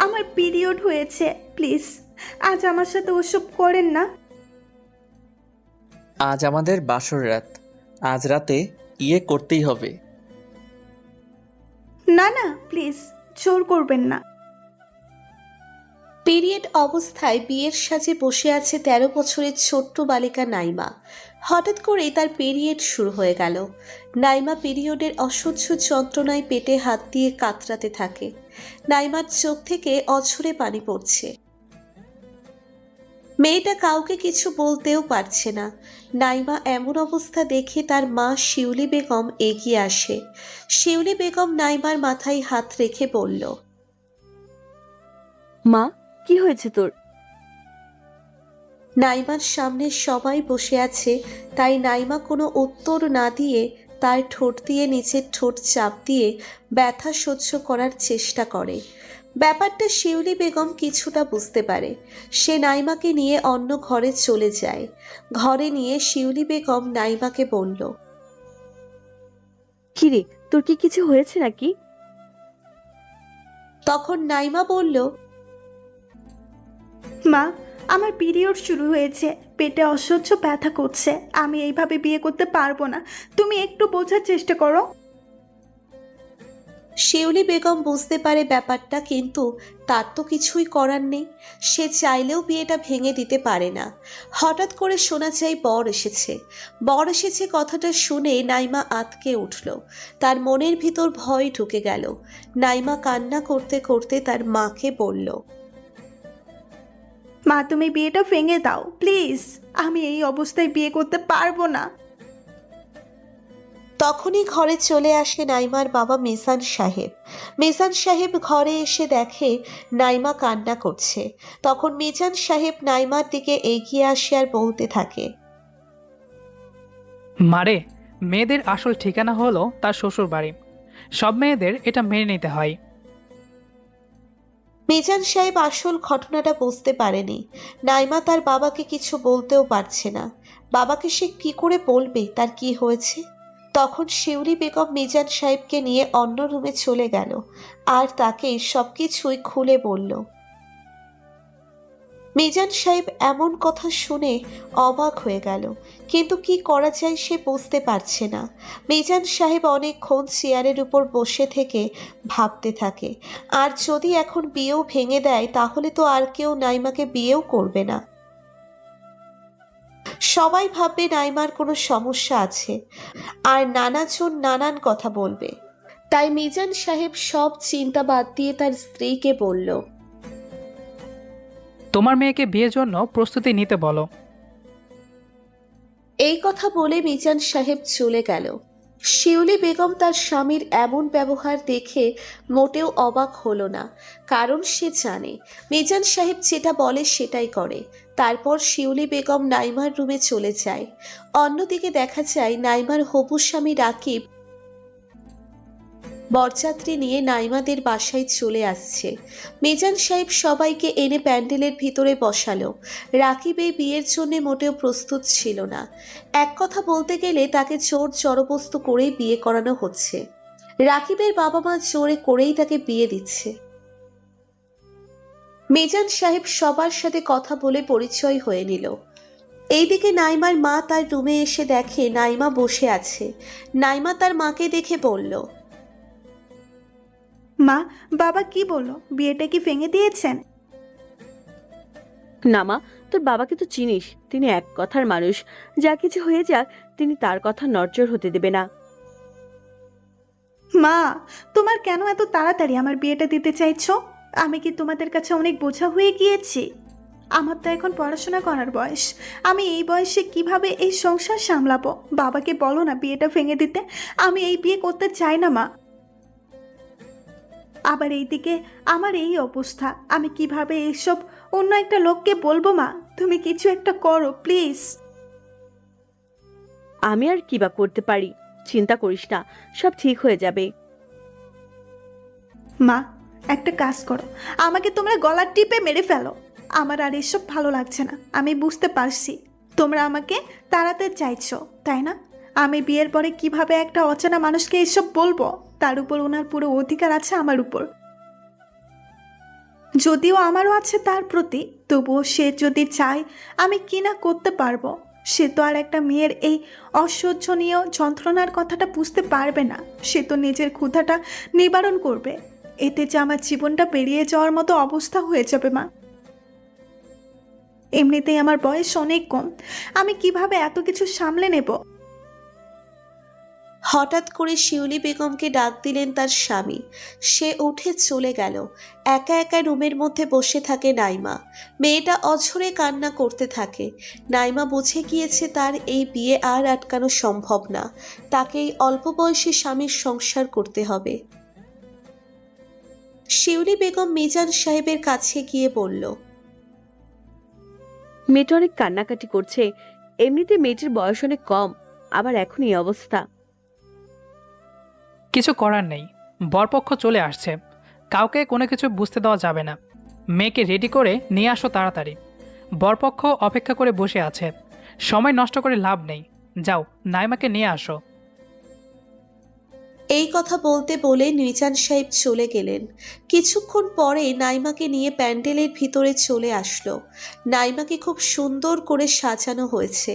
আমার পিরিয়ড হয়েছে, প্লিজ আজ আমার সাথে ওসব করেন না। আজ আমাদের বাসর রাত, আজ রাতে করতেই হবে। না না প্লিজ, জোর করবেন না। পিরিয়ড অবস্থায় বিয়ের সাজে বসে আছে ১৩ বছরের ছোট্ট বালিকা নাইমা। হঠাৎ করেই তার পিরিয়ড শুরু হয়ে গেল। নাইমা পিরিয়ডের অসহ্য যন্ত্রণায় পেটে হাত দিয়ে কাতরাতে থাকে। নাইমার চোখ থেকে অঝরে পানি পড়ছে। মেয়েটা কাউকে কিছু বলতেও পারছে না। নাইমা এমন অবস্থা দেখে তার মা শিউলি বেগম এগিয়ে আসে। শিউলি বেগম নাইমার মাথায় হাত রেখে বলল, মা, কি হয়েছে তোর? নাইমার সামনে সবাই বসে আছে, তাই নাইমা কোনো উত্তর না দিয়ে তার ঠোঁট দিয়ে নিচের ঠোঁট চাপ দিয়ে ব্যথা সহ্য করার চেষ্টা করে। ব্যাপারটা শিউলি বেগম কিছুটা বুঝতে পারে। সে নাইমাকে নিয়ে অন্য ঘরে চলে যায়। ঘরে নিয়ে শিউলি বেগম নাইমাকে বলল, কিরে, তোর কি কিছু হয়েছে নাকি? তখন নাইমা বলল, মা, আমার পিরিয়ড শুরু হয়েছে, পেটে অসহ্য ব্যথা করছে, আমি এইভাবে বিয়ে করতে পারবো না, তুমি একটু বোঝার চেষ্টা করো। শিউলি বেগম বুঝতে পারে ব্যাপারটা, কিন্তু তার তো কিছুই করার নেই। সে চাইলেও বিয়েটা ভেঙে দিতে পারে না। হঠাৎ করে শোনা যায় বর এসেছে। বর এসেছে কথাটা শুনে নাইমা আঁতকে উঠল। তার মনের ভিতর ভয় ঢুকে গেল। নাইমা কান্না করতে করতে তার মাকে বলল, মা, তুমি বিয়েটা ভেঙে দাও প্লিজ, আমি এই অবস্থায় বিয়ে করতে পারবো না। তখনই ঘরে চলে আসে নাইমার বাবা মিজান সাহেব। মিজান সাহেব ঘরে এসে দেখে নাইমা কান্না করছে। তখন মিজান সাহেব নাইমার দিকে এগিয়ে আসে আর বলতে থাকে, মারে, মেয়েদের আসল ঠিকানা হলো তার শ্বশুর বাড়ি। সব মেয়েদের এটা মেনে নিতে হয়। মিজান সাহেব আসল ঘটনাটা বুঝতে পারেনি। নাইমা তার বাবাকে কিছু বলতেও পারছে না। বাবাকে সে কি করে বলবে তার কি হয়েছে? তখন শিউলি বেগম মিজান সাহেবকে নিয়ে অন্য রুমে চলে গেল আর তাকে সবকিছুই খুলে বলল। মিজান সাহেব এমন কথা শুনে অবাক হয়ে গেল, কিন্তু কি করা যায় সে বুঝতে পারছে না। মিজান সাহেব অনেকক্ষণ চেয়ারের উপর বসে থেকে ভাবতে থাকে, আর যদি এখন বিয়েও ভেঙে দেয় তাহলে তো আর কেউ নাইমাকে বিয়েও করবে না। সবাই ভাববে নাইমার কোনো সমস্যা আছে, আর নানাজন নানান কথা বলবে। তাই মিজান সাহেব সব চিন্তা বাদ দিয়ে তার স্ত্রীকে বলল, তোমার মেয়েকে বিয়ের জন্য প্রস্তুতি নিতে বলো। এই কথা বলে মিজান সাহেব চলে গেল। শিউলি বেগম তার স্বামীর এমন ব্যবহার দেখে মোটেও অবাক হলো না, কারণ সে জানে মিজান সাহেব যেটা বলে সেটাই করে। তারপর শিউলি বেগম নাইমার রুমে চলে যায়। অন্যদিকে দেখা যায় নাইমার হবু স্বামী রাকিব বরযাত্রী নিয়ে নাইমাদের বাসায় চলে আসছে। মিজান সাহেব সবাইকে এনে প্যান্ডেলের ভিতরে বসালো। রাকিব এই বিয়ের জন্য মোটেও প্রস্তুত ছিল না। এক কথা বলতে গেলে তাকে জোর জবরদস্ত করেই বিয়ে করানো হচ্ছে। রাকিবের বাবা মা জোরে করেই তাকে বিয়ে দিচ্ছে। মিজান সাহেব সবার সাথে কথা বলে পরিচয় হয়ে নিল। এইদিকে নাইমার মা তার রুমে এসে দেখে নাইমা বসে আছে। নাইমা তার মাকে দেখে বলল, মা, বাবা কি বললো, বিয়েটা কি ভেঙে দিয়েছেন? না মা, তোর বাবাকে তো চিনিস, তিনি এক কথার মানুষ। যা কিছু হয়ে যাক, তিনি তার কথা নড়চড় হতে দেবে না। মা, তোমার কেন এত তাড়াতাড়ি আমার বিয়েটা দিতে চাইছো? আমি কি তোমাদের কাছে অনেক বোঝা হয়ে গিয়েছি? আমার তো এখন পড়াশোনা করার বয়স, আমি এই বয়সে কিভাবে এই সংসার সামলাবো? বাবাকে বলো না বিয়েটা ভেঙে দিতে, আমি এই বিয়ে করতে চাই না মা। আবার এইদিকে আমার এই অবস্থা, আমি কিভাবে এইসব অন্য একটা লোককে বলবো? মা, তুমি কিছু একটা করো প্লিজ। আমি আর কি বা করতে পারি? চিন্তা করিস না, সব ঠিক হয়ে যাবে। মা, একটা কাজ করো, আমাকে তোমরা গলার টিপে মেরে ফেলো। আমার আর এসব ভালো লাগছে না। আমি বুঝতে পারছি তোমরা আমাকে তাড়াতে চাইছো, তাই না? আমি বিয়ের পরে কিভাবে একটা অচেনা মানুষকে এসব বলবো? তার উপর ওনার পুরো অধিকার আছে আমার উপর। যদিও আমারও আছে তার প্রতি, তবুও সে যদি চায় আমি কি না করতে পারবো। সে তো আর একটা মেয়ের এই অসহ্যনীয় যন্ত্রণার কথাটা বুঝতে পারবে না। সে তো নিজের ক্ষুধাটা নিবারণ করবে। এতে যে আমার জীবনটা পেরিয়ে যাওয়ার মতো অবস্থা হয়ে যাবে মা। এমনিতেই আমার বয়স অনেক কম, আমি কিভাবে এত কিছু সামলে নেব? হঠাৎ করে শিউলি বেগমকে ডাক দিলেন তার স্বামী। সে উঠে চলে গেল। একা একা রুমের মধ্যে বসে থাকে নাইমা। মেয়েটা অঝরে কান্না করতে থাকে। নাইমা বুঝে গিয়েছে তার এই বিয়ে আর আটকানো সম্ভব না। তাকে এই অল্প বয়সী স্বামীর সংসার করতে হবে। শিউলি বেগম মিজান সাহেবের কাছে গিয়ে বলল, মেয়েটা অনেক কান্নাকাটি করছে। এমনিতে মেয়েটির বয়স অনেক কম, আবার এখন এই অবস্থা। কিছু করার নেই, বরপক্ষ চলে আসছে, কাউকে কোনো কিছু বুঝতে দেওয়া যাবে না। মেয়েকে রেডি করে নিয়ে আসো তাড়াতাড়ি। বরপক্ষ অপেক্ষা করে বসে আছে, সময় নষ্ট করে লাভ নেই। যাও, নাইমাকে নিয়ে আসো। এই কথা বলতে বলে মিজান সাহেব চলে গেলেন। কিছুক্ষণ পরে নাইমাকে নিয়ে প্যান্ডেলের ভিতরে চলে আসলো। নাইমাকে খুব সুন্দর করে সাজানো হয়েছে।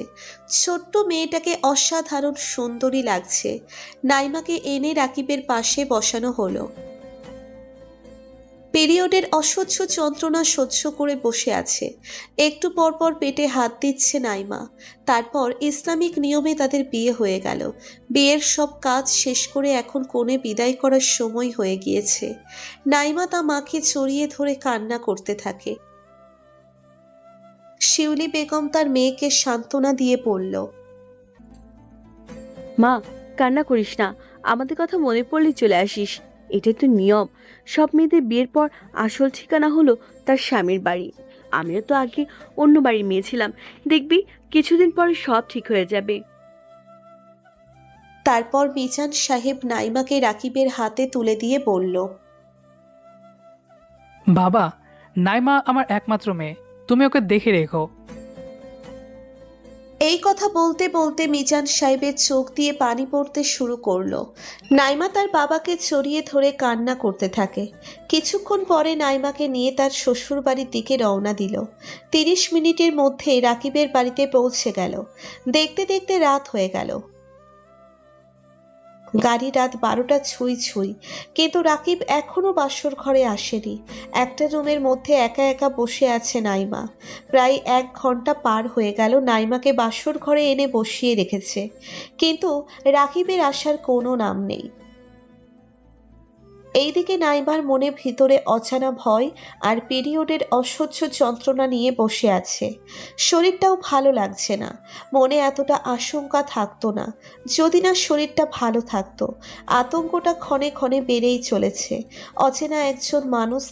ছোট্ট মেয়েটাকে অসাধারণ সুন্দরী লাগছে। নাইমাকে এনে রাকিবের পাশে বসানো হলো। পিরিয়ডের অসহ্য যন্ত্রণা সহ্য করে বসে আছে। একটু পরপর পেটে হাত দিচ্ছে নাইমা। তারপর ইসলামিক নিয়মে তাদের বিয়ে হয়ে গেল। বিয়ের সব কাজ শেষ করে এখন কোণে বিদায় করার সময় হয়ে গিয়েছে। নাইমা তা মাকে জড়িয়ে ধরে কান্না করতে থাকে। শিউলি বেগম তার মেয়েকে সান্ত্বনা দিয়ে বলল, মা, কান্না করিস না, আমাদের কথা মনে পড়লেই চলে আসিস। এটাই তো নিয়ম। সব মেয়েদের বিয়ের পর আসল ঠিকানা হলো তার স্বামীর বাড়ি। আমিও তো আগে অন্য বাড়ির মেয়ে ছিলাম। দেখবি কিছুদিন পরে সব ঠিক হয়ে যাবে। তারপর মিজান সাহেব নাইমাকে রাকিবের হাতে তুলে দিয়ে বলল, বাবা, নাইমা আমার একমাত্র মেয়ে, তুমি ওকে দেখে রেখো। এই কথা বলতে বলতে মিজান সাহেবের চোখ দিয়ে পানি পড়তে শুরু করলো। নাইমা তার বাবাকে জড়িয়ে ধরে কান্না করতে থাকে। কিছুক্ষণ পরে নাইমাকে নিয়ে তার শ্বশুর বাড়ির দিকে রওনা দিল। 30 মিনিটের মধ্যে রাকিবের বাড়িতে পৌঁছে গেল। দেখতে দেখতে রাত হয়ে গেল। গাড়ি রাত 12টা ছুঁই ছুঁই, কিন্তু রাকিব এখনো বাসর ঘরে আসেনি। একটা রুমের মধ্যে একা একা বসে আছে নাইমা। প্রায় 1 ঘন্টা পার হয়ে গেল নাইমাকে বাসর ঘরে এনে বসিয়ে রেখেছে, কিন্তু রাকিবের আসার কোনো নাম নেই। এইদিকে নাইমার মনে ভিতরে অজানা ভয় আর পিরিয়ডের অসহ্য যন্ত্রণা নিয়ে বসে আছে। শরীরটাও ভালো লাগছে না। মনে এতটা আশঙ্কা থাকতো না যদি না শরীরটা ভালো থাকতো। আতঙ্কটা ক্ষণে ক্ষণে বেড়েই চলেছে। অচেনা একজন মানুষ,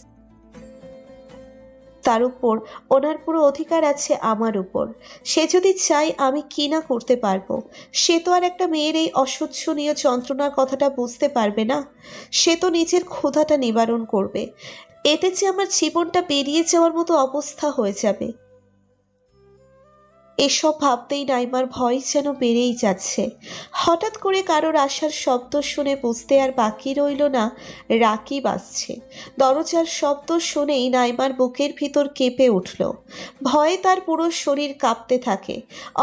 তার উপর ওনার পুরো অধিকার আছে আমার উপর। সে যদি চাই আমি কি না করতে পারবো। সে তো আর একটা মেয়ের এই অসহ্যনীয় যন্ত্রণার কথাটা বুঝতে পারবে না। সে তো নিজের ক্ষুধাটা নিবারণ করবে। এতে যে আমার জীবনটা বেরিয়ে যাওয়ার মতো অবস্থা হয়ে যাবে। এসব ভাবতেই নাইমার ভয় যেন বেড়েই যাচ্ছে। হঠাৎ করে কারোর আসার শব্দ শুনে বুঝতে আর বাকি রইল না রাকিব আসছে। দরজার শব্দ শুনেই নাইমার বুকের ভিতর কেঁপে উঠল। ভয়ে তার পুরো শরীর কাঁপতে থাকে।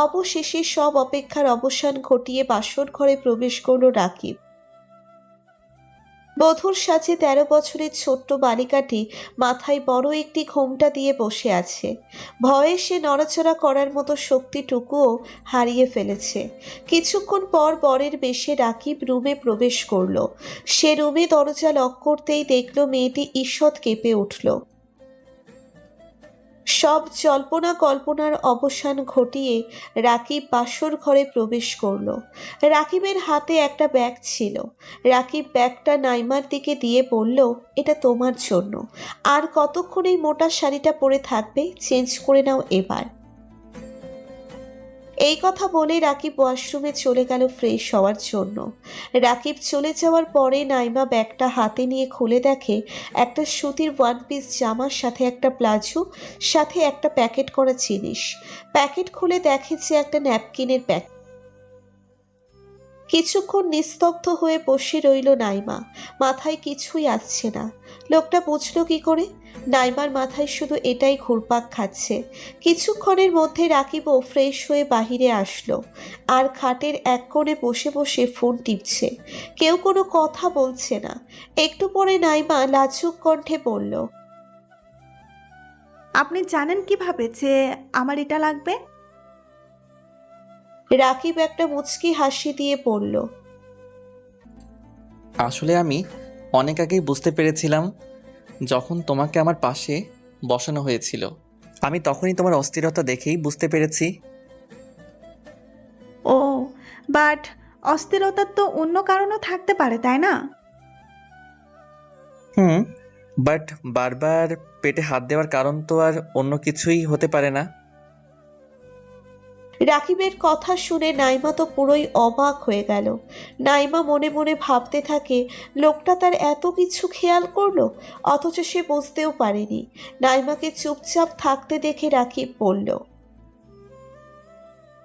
অবশেষে সব অপেক্ষার অবসান ঘটিয়ে বাসর ঘরে প্রবেশ করল রাকিব। বধূর সাজে 13 বছরের ছোট্ট বালিকাটি মাথায় বড় একটি ঘোমটা দিয়ে বসে আছে। ভয়ে সে নড়াচড়া করার মতো শক্তিটুকুও হারিয়ে ফেলেছে। কিছুক্ষণ পর বরের বেশে রাকিব রুমে প্রবেশ করল। সে রুমে দরজা লক করতেই দেখল মেয়েটি ঈষৎ কেঁপে উঠল। সব জল্পনা কল্পনার অবসান ঘটিয়ে রাকিব বাসর ঘরে প্রবেশ করল। রাকিবের হাতে একটা ব্যাগ ছিল। রাকিব ব্যাগটা নাইমার দিকে দিয়ে বলল, এটা তোমার জন্য। আর কতক্ষণ এই মোটা শাড়িটা পরে থাকবে? চেঞ্জ করে নাও এবার। এই কথা বলে রাকিব ওয়াশরুমে চলে গেল ফ্রেশ হওয়ার জন্য। রাকিব চলে যাওয়ার পরে নাইমা ব্যাগটা হাতে নিয়ে খুলে দেখে একটা সুতির 1 পিস জামার সাথে একটা প্লাজো, সাথে একটা প্যাকেট করা জিনিস। প্যাকেট খুলে দেখে যে একটা ন্যাপকিনের প্যাকেট। কিছুক্ষণ নিস্তব্ধ হয়ে বসে রইল নাইমা। মাথায় কিছুই আসছে না। লোকটা বুঝলো কি করে? নাইমার মাথায় শুধু এটাই ঘুরপাক খাচ্ছে। কিছুক্ষণের মধ্যে রাকিবও ফ্রেশ হয়ে বাহিরে আসলো, আর খাটের এক কোণে বসে বসে ফোন টিপছে। কেউ কোনো কথা বলছে না। একটু পরে নাইমা লাজুক কণ্ঠে বলল, আপনি জানেন কিভাবে যে আমার এটা লাগবে? রাকিব একটা মুচকি হাসি দিয়ে বলল, আসলে আমি অনেক আগেই বুঝতে পেরেছিলাম, যখন তোমাকে আমার পাশে বসানো হয়েছিল। আমি তখনই তোমার অস্থিরতা দেখেই বুঝতে পেরেছি। ও, বাট অস্থিরতার তো অন্য কারণও থাকতে পারে, তাই না? হুম, বাট বারবার পেটে হাত দেওয়ার কারণ তো আর অন্য কিছুই হতে পারে না। রাকিবের কথা শুনে নাইমা তো পুরোই অবাক হয়ে গেল। নাইমা মনে মনে ভাবতে থাকে, লোকটা তার এত কিছু খেয়াল করলো, অথচ সে বুঝতেও পারেনি। নাইমাকে চুপচাপ থাকতে দেখে রাকিব বলল,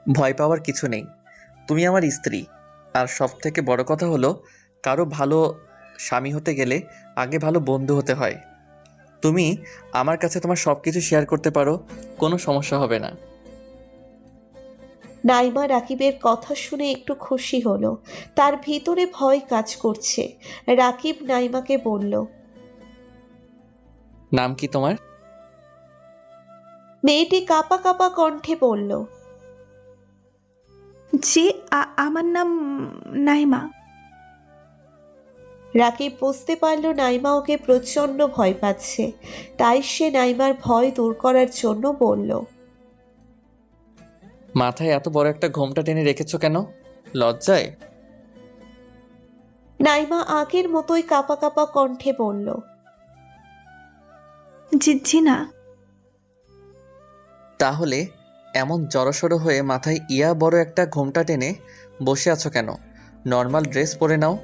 ভয় পাওয়ার কিছু নেই, তুমি আমার স্ত্রী। আর সব থেকে বড় কথা হলো, কারো ভালো স্বামী হতে গেলে আগে ভালো বন্ধু হতে হয়। তুমি আমার কাছে তোমার সব কিছু শেয়ার করতে পারো, কোনো সমস্যা হবে না। নাইমা রাকিবের কথা শুনে একটু খুশি হলো। তার ভিতরে ভয় কাজ করছে। রাকিব নাইমাকে বলল, নাম কি তোমার? মেয়েটি কাঁপা কাঁপা কণ্ঠে বলল, জি, আমার নাম নাইমা। রাকিব বুঝতে পারল নাইমা ওকে প্রচণ্ড ভয় পাচ্ছে। তাই সে নাইমার ভয় দূর করার জন্য বলল, মাথায় এত বড় একটা ঘোমটা টেনে রেখেছো কেন? লজ্জায়? নাইমা আগের মতোই কাঁপা কাঁপা কণ্ঠে বলল, জি জি না। তাহলে এমন জড়সড় হয়ে মাথায় বড় একটা ঘোমটা টেনে বসে আছো কেন? নর্মাল ড্রেস পরে নাও।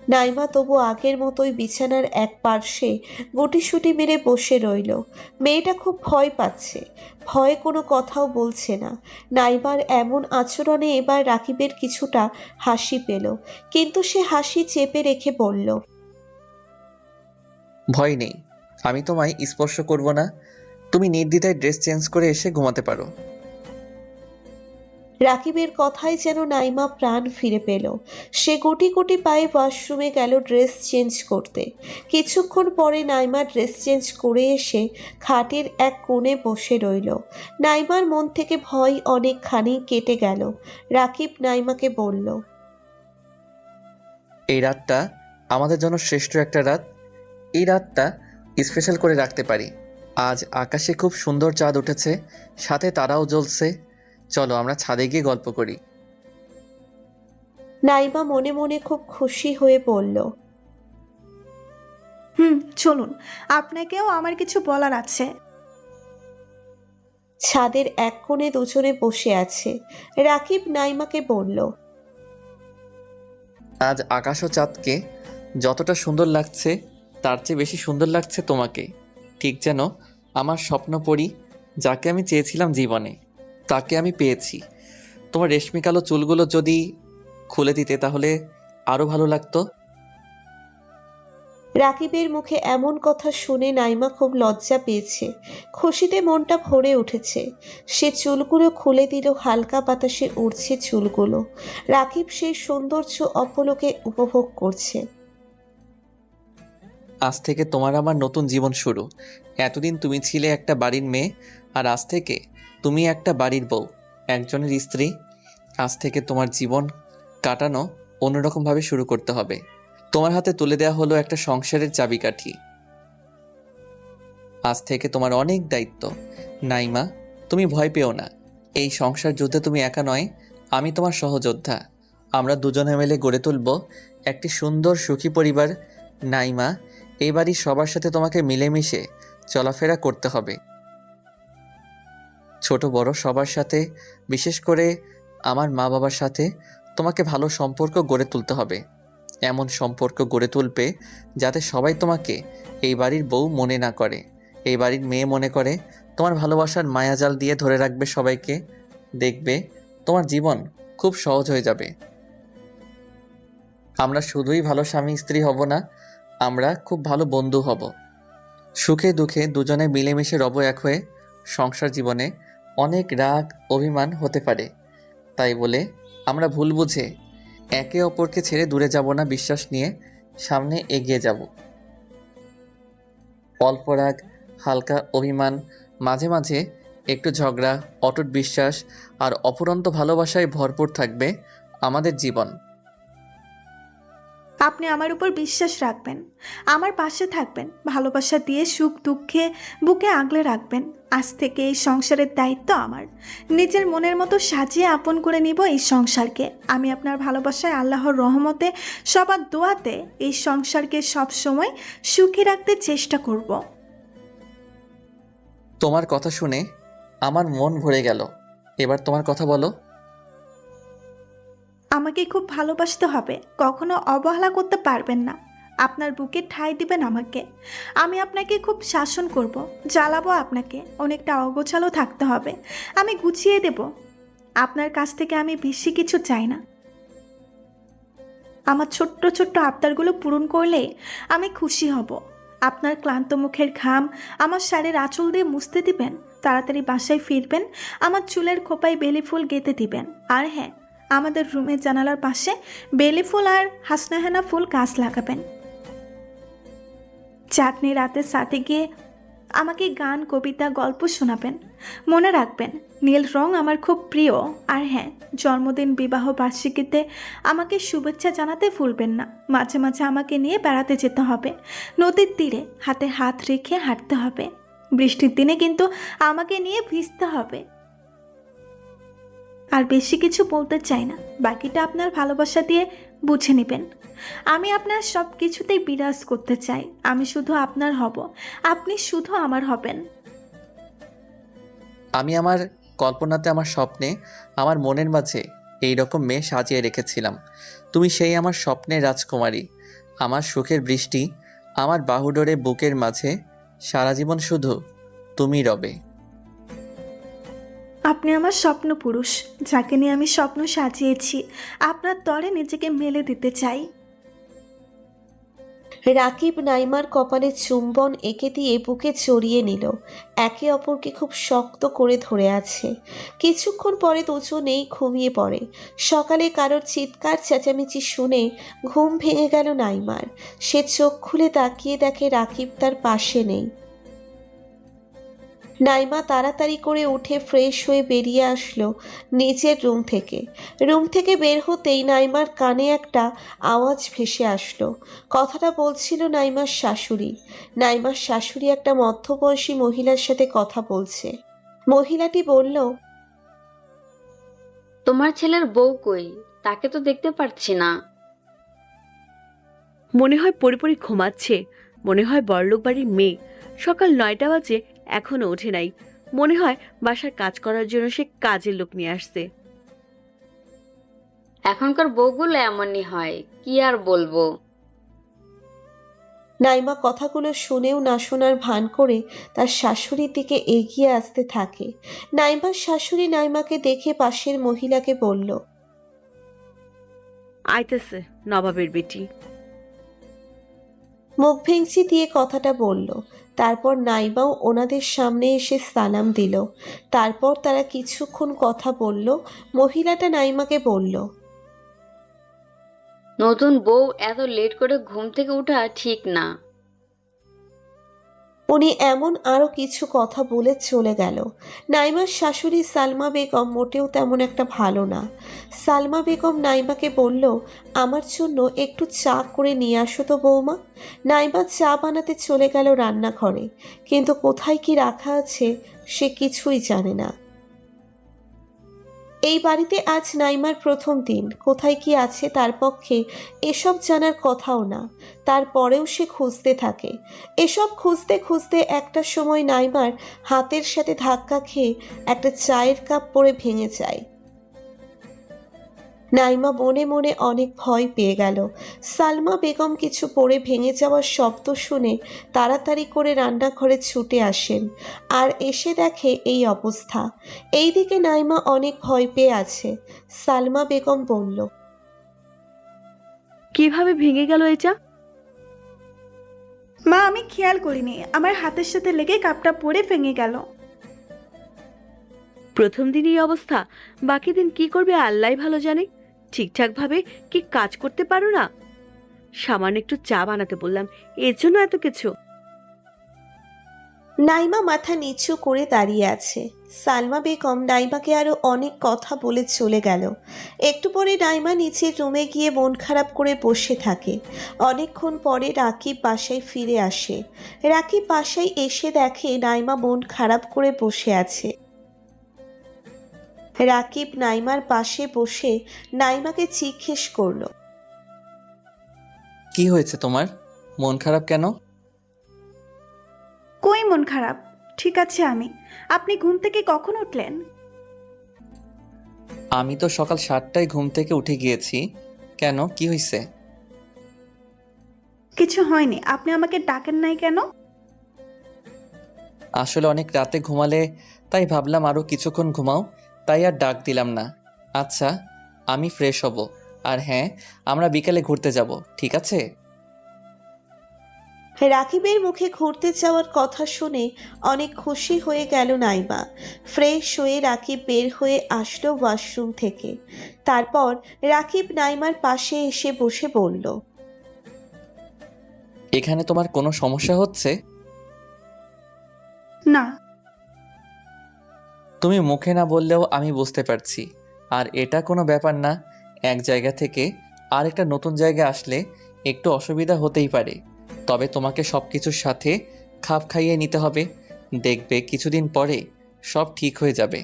নাইমা তবু আগের মতোই বিছানার এক পার্শ্বে গুটিসুটি মেরে বসে রইল। মেয়েটা খুব ভয় পাচ্ছে, ভয়ে কোনো কথাও বলছে না। নাইমার এমন আচরণে এবার রাকিবের কিছুটা হাসি পেল, কিন্তু সে হাসি চেপে রেখে বলল, ভয় নেই, আমি তোমায় স্পর্শ করব না। তুমি নির্দ্বিধায় ড্রেস চেঞ্জ করে এসে ঘুমাতে পারো। রাকিবের কথায় যেন নাইমা প্রাণ ফিরে পেল। সে গুটি গুটি পায়ে ওয়াশরুমে গেল ড্রেস চেঞ্জ করতে। কিছুক্ষণ পরে নাইমা ড্রেস চেঞ্জ করে এসে খাটের এক কোণে বসে রইল। নাইমার মন থেকে ভয় অনেকখানি কেটে গেল। রাকিব নাইমাকে বলল, এই রাতটা আমাদের জন্য শ্রেষ্ঠ একটা রাত। এই রাতটা স্পেশাল করে রাখতে পারি। আজ আকাশে খুব সুন্দর চাঁদ উঠেছে, সাথে তারাও জ্বলছে। চলো আমরা ছাদে গিয়ে গল্প করি। নাইমা মনে মনে খুব খুশি হয়ে বলল, চলুন, আপনাকেও আমার কিছু বলার আছে। ছাদের এক কোণে দুজনে বসে আছে। রাকিব নাইমাকে বলল, আজ আকাশ ও চাঁদকে যতটা সুন্দর লাগছে, তার চেয়ে বেশি সুন্দর লাগছে তোমাকে। ঠিক যেন আমার স্বপ্ন পরি, যাকে আমি চেয়েছিলাম জীবনে, তাকে আমি পেয়েছি। তোমার রেশমি কালো চুলগুলো যদি খুলে দিতে তাহলে আরও ভালো লাগতো। রাকিবের মুখে এমন কথা শুনে নাইমা খুব লজ্জা পেয়েছে। খুশিতে মনটা ভরে উঠেছে। সে চুলগুলো খুলে দিল, হালকা বাতাসে উড়ছে চুলগুলো। রাকিব সেই সৌন্দর্য অপলোকে উপভোগ করছে। আজ থেকে তোমার আমার নতুন জীবন শুরু। এতদিন তুমি ছিলে একটা বাড়ির মেয়ে, আর আজ থেকে তুমি একটা বাড়ির বউ, একজনের স্ত্রী। আজ থেকে তোমার জীবন কাটানো অন্যরকমভাবে শুরু করতে হবে। তোমার হাতে তুলে দেওয়া হলো একটা সংসারের চাবিকাঠি। আজ থেকে তোমার অনেক দায়িত্ব। নাইমা, তুমি ভয় পেও না। এই সংসার যুদ্ধে তুমি একা নয়, আমি তোমার সহযোদ্ধা। আমরা দুজনে মিলে গড়ে তুলব একটি সুন্দর সুখী পরিবার। নাইমা, এই বাড়ির সবার সাথে তোমাকে মিলেমিশে চলাফেরা করতে হবে। ছোট বড় সবার সাথে, বিশেষ করে আমার মা বাবার সাথে তোমাকে ভালো সম্পর্ক গড়ে তুলতে হবে। এমন সম্পর্ক গড়ে তুলবে যাতে সবাই তোমাকে এই বাড়ির বউ মনে না করে, এই বাড়ির মেয়ে মনে করে। তোমার ভালোবাসার মায়াজাল দিয়ে ধরে রাখবে সবাইকে। দেখবে তোমার জীবন খুব সহজ হয়ে যাবে। আমরা শুধুই ভালো স্বামী স্ত্রী হব না, আমরা খুব ভালো বন্ধু হব। সুখে দুঃখে দুজনে মিলেমিশে রব এক হয়ে। সংসার জীবনে অনেক রাগ অভিমান হতে পারে, তাই বলে আমরা ভুল বুঝে একে অপরকে ছেড়ে দূরে যাব না। বিশ্বাস নিয়ে সামনে এগিয়ে যাব। অল্প রাগ, হালকা অভিমান, মাঝে মাঝে একটু ঝগড়া, অটুট বিশ্বাস আর অফুরন্ত ভালোবাসায় ভরপুর থাকবে আমাদের জীবন। আপনি আমার উপর বিশ্বাস রাখবেন, আমার পাশে থাকবেন, ভালোবাসা দিয়ে সুখ দুঃখে বুকে আগলে রাখবেন। আজ থেকে এই সংসারের দায়িত্ব আমার। নিজের মনের মতো সাজিয়ে আপন করে নিব এই সংসারকে। আমি আপনার ভালোবাসায়, আল্লাহর রহমতে, সবার দোয়াতে এই সংসারকে সব সময় সুখী রাখতে চেষ্টা করব। তোমার কথা শুনে আমার মন ভরে গেল। এবার তোমার কথা বলো। আমাকে খুব ভালোবাসতে হবে, কখনো অবহেলা করতে পারবেন না। আপনার বুকে ঠাঁই দিবেন আমাকে। আমি আপনাকে খুব শাসন করব, জ্বালাবো আপনাকে, অনেকটা অগোছালো থাকতে হবে, আমি গুছিয়ে দেব। আপনার কাছ থেকে আমি বেশি কিছু চাই না। আমার ছোট্ট ছোট্ট আবদারগুলো পূরণ করলে আমি খুশি হব। আপনার ক্লান্ত মুখের ঘাম আমার শাড়ির আঁচল দিয়ে মুছতে দিবেন, তাড়াতাড়ি বাসায় ফিরবেন, আমার চুলের খোপায় বেলি ফুল গেঁথে দিবেন। আর হ্যাঁ, আমাদের রুমের জানালার পাশে বেলি ফুল আর হাসনাহেনা ফুল গাছ লাগাবেন। চাঁদনি রাতের সাথে গিয়ে আমাকে গান, কবিতা, গল্প শোনাবেন। মনে রাখবেন, নীল রং আমার খুব প্রিয়। আর হ্যাঁ, জন্মদিন, বিবাহ বার্ষিকীতে আমাকে শুভেচ্ছা জানাতে ভুলবেন না। মাঝে মাঝে আমাকে নিয়ে বেড়াতে যেতে হবে, নদীর তীরে হাতে হাত রেখে হাঁটতে হবে। বৃষ্টির দিনে কিন্তু আমাকে নিয়ে ভিজতে হবে। আর বেশি কিছু বলতে চাই না, বাকিটা আপনার ভালোবাসা দিয়ে বুঝে নেবেন। আমি আপনার সব কিছুতেই বিরাজ করতে চাই। আমি শুধু আপনার হব, আপনি শুধু আমার হবেন। আমি আমার কল্পনাতে, আমার স্বপ্নে, আমার মনের মাঝে এই রকম মেয়ে সাজিয়ে রেখেছিলাম। তুমি সেই আমার স্বপ্নের রাজকুমারী, আমার সুখের বৃষ্টি, আমার বাহুডোরে বুকের মাঝে। সারা জীবন শুধু তুমি রবে। আপনি আমার স্বপ্ন পুরুষ, যাকে নিয়ে আমি স্বপ্ন সাজিয়েছি। আপনার তরে নিজেকে মেলে দিতে চাই। রাকিব নাইমার কপালে চুম্বন এঁকে দিয়ে বুকে জড়িয়ে নিল। একে অপরকে খুব শক্ত করে ধরে আছে। কিছুক্ষণ পরে দুজনেই ঘুমিয়ে পড়ে। সকালে কারোর চিৎকার চেঁচামেচি শুনে ঘুম ভেঙে গেল নাইমার। সে চোখ খুলে তাকিয়ে দেখে রাকিব তার পাশে নেই। নাইমা তাড়াতাড়ি করে উঠে ফ্রেশ হয়ে বেরিয়ে আসলো নিজের রুম থেকে বের হতেই নাইমার কানে একটা আওয়াজ ভেসে আসলো। কথাটা বলছিল নাইমার শাশুড়ি। নাইমার শাশুড়ি একটা মধ্যবয়সী মহিলার সাথে কথা বলছে। মহিলাটি বলল, তোমার ছেলের বউ কই? তাকে তো দেখতে পারছি না। মনে হয় পরিপরি ঘুমাচ্ছে। মনে হয় বড়লোক বাড়ির মেয়ে। সকাল 9টা বাজে, এখনো ওঠে নাই। মনে হয় বাসার কাজ করার জন্য সে কাজের লোক নিয়ে আসছে। এখনকার বউগুলো এমনই হয়, কি আর বলবো। নাইমা কথাগুলো শুনেও না শোনার ভান করে তার শাশুড়ির দিকে এগিয়ে আসতে থাকে। নাইমার শাশুড়ি নাইমাকে দেখে পাশের মহিলাকে বলল, আইতেছে নবাবের বেটি। মুখ ভেঙচি দিয়ে কথাটা বলল। তারপর নাইমাও ওনাদের সামনে এসে সালাম দিল। তারপর তারা কিছুক্ষণ কথা বলল। মহিলাটা নাইমাকে বলল, নতুন বউ এত লেট করে ঘুম থেকে ওঠা ঠিক না। উনি এমন আরও কিছু কথা বলে চলে গেল। নাইমার শাশুড়ি সালমা বেগম মোটেও তেমন একটা ভালো না। সালমা বেগম নাইমাকে বলল, আমার জন্য একটু চা করে নিয়ে আসো তো বৌমা। নাইমা চা বানাতে চলে গেল রান্নাঘরে, কিন্তু কোথায় কি রাখা আছে সে কিছুই জানে না। এই বাড়িতে আজ নাইমার প্রথম দিন। কোথায় কি আছে তার পক্ষে এসব জানার কথাও না। তারপরেও সে খুঁজতে থাকে। এসব খুঁজতে খুঁজতে একটা সময় নাইমার হাতের সাথে ধাক্কা খেয়ে একটা চায়ের কাপ পড়ে ভেঙে যায়। নাইমা মনে মনে অনেক ভয় পেয়ে গেল। সালমা বেগম কিছু পড়ে ভেঙে যাওয়ার শব্দ শুনে তাড়াতাড়ি করে রান্নাঘরে ছুটে আসেন, আর এসে দেখে এই অবস্থা। এইদিকে নাইমা অনেক ভয় পেয়ে আছে। সালমা বেগম বলল, কিভাবে ভেঙে গেল এটা? মা, আমি খেয়াল করিনি, আমার হাতের সাথে লেগে কাপটা পড়ে ভেঙে গেল। প্রথম দিন এই অবস্থা, বাকি দিন কি করবে আল্লাহ ভালো জানে। ঠিকঠাকভাবে কি কাজ করতে পারো না? সামান্য একটু চা বানাতে বললাম, এর জন্য এত কিছু? নাইমা মাথা নিচু করে দাঁড়িয়ে আছে। সালমা বেগম নাইমাকে আরো অনেক কথা বলে চলে গেল। একটু পরে নাইমা নিচের রুমে গিয়ে মন খারাপ করে বসে থাকে। অনেকক্ষণ পরে রাকিব বাসায় ফিরে আসে। রাকিব বাসায় এসে দেখে নাইমা মন খারাপ করে বসে আছে। রাকিব নাইমার পাশে বসে নাইমাকে জিজ্ঞেস করলো, কি হয়েছে তোমার? মন খারাপ কেন? কই মন খারাপ, ঠিক আছে আমি। আপনি ঘুম থেকে কখন উঠলেন? আমি তো সকাল 7টায় ঘুম থেকে উঠে গিয়েছি। কেন, কি হয়েছে? কিছু হয়নি, আপনি আমাকে ডাকেন নাই কেন? আসলে অনেক রাতে ঘুমালে, তাই ভাবলাম আরও কিছুক্ষণ ঘুমাও, তাই আর ডাক দিলাম না। আচ্ছা, আমি ফ্রেশ হব। আর হ্যাঁ, আমরা বিকালে ঘুরতে যাব, ঠিক আছে? রাকিবের মুখে ঘুরতে যাওয়ার কথা শুনে অনেক খুশি হয়ে গেল নাইমা। ফ্রেশ হয়ে রাকিব বের হয়ে আসলো ওয়াশরুম থেকে। তারপর রাকিব নাইমার পাশে এসে বসে বলল, এখানে তোমার কোনো সমস্যা হচ্ছে? না। তুমি মুখে না বললেও আমি বুঝতে পারছি। আর এটা কোনো ব্যাপার না, এক জায়গা থেকে আরেকটা নতুন জায়গায় আসলে একটু অসুবিধা হতেই পারে। তবে তোমাকে সব কিছুর সাথে খাপ খাইয়ে নিতে হবে। দেখবে কিছুদিন পরে সব ঠিক হয়ে যাবে।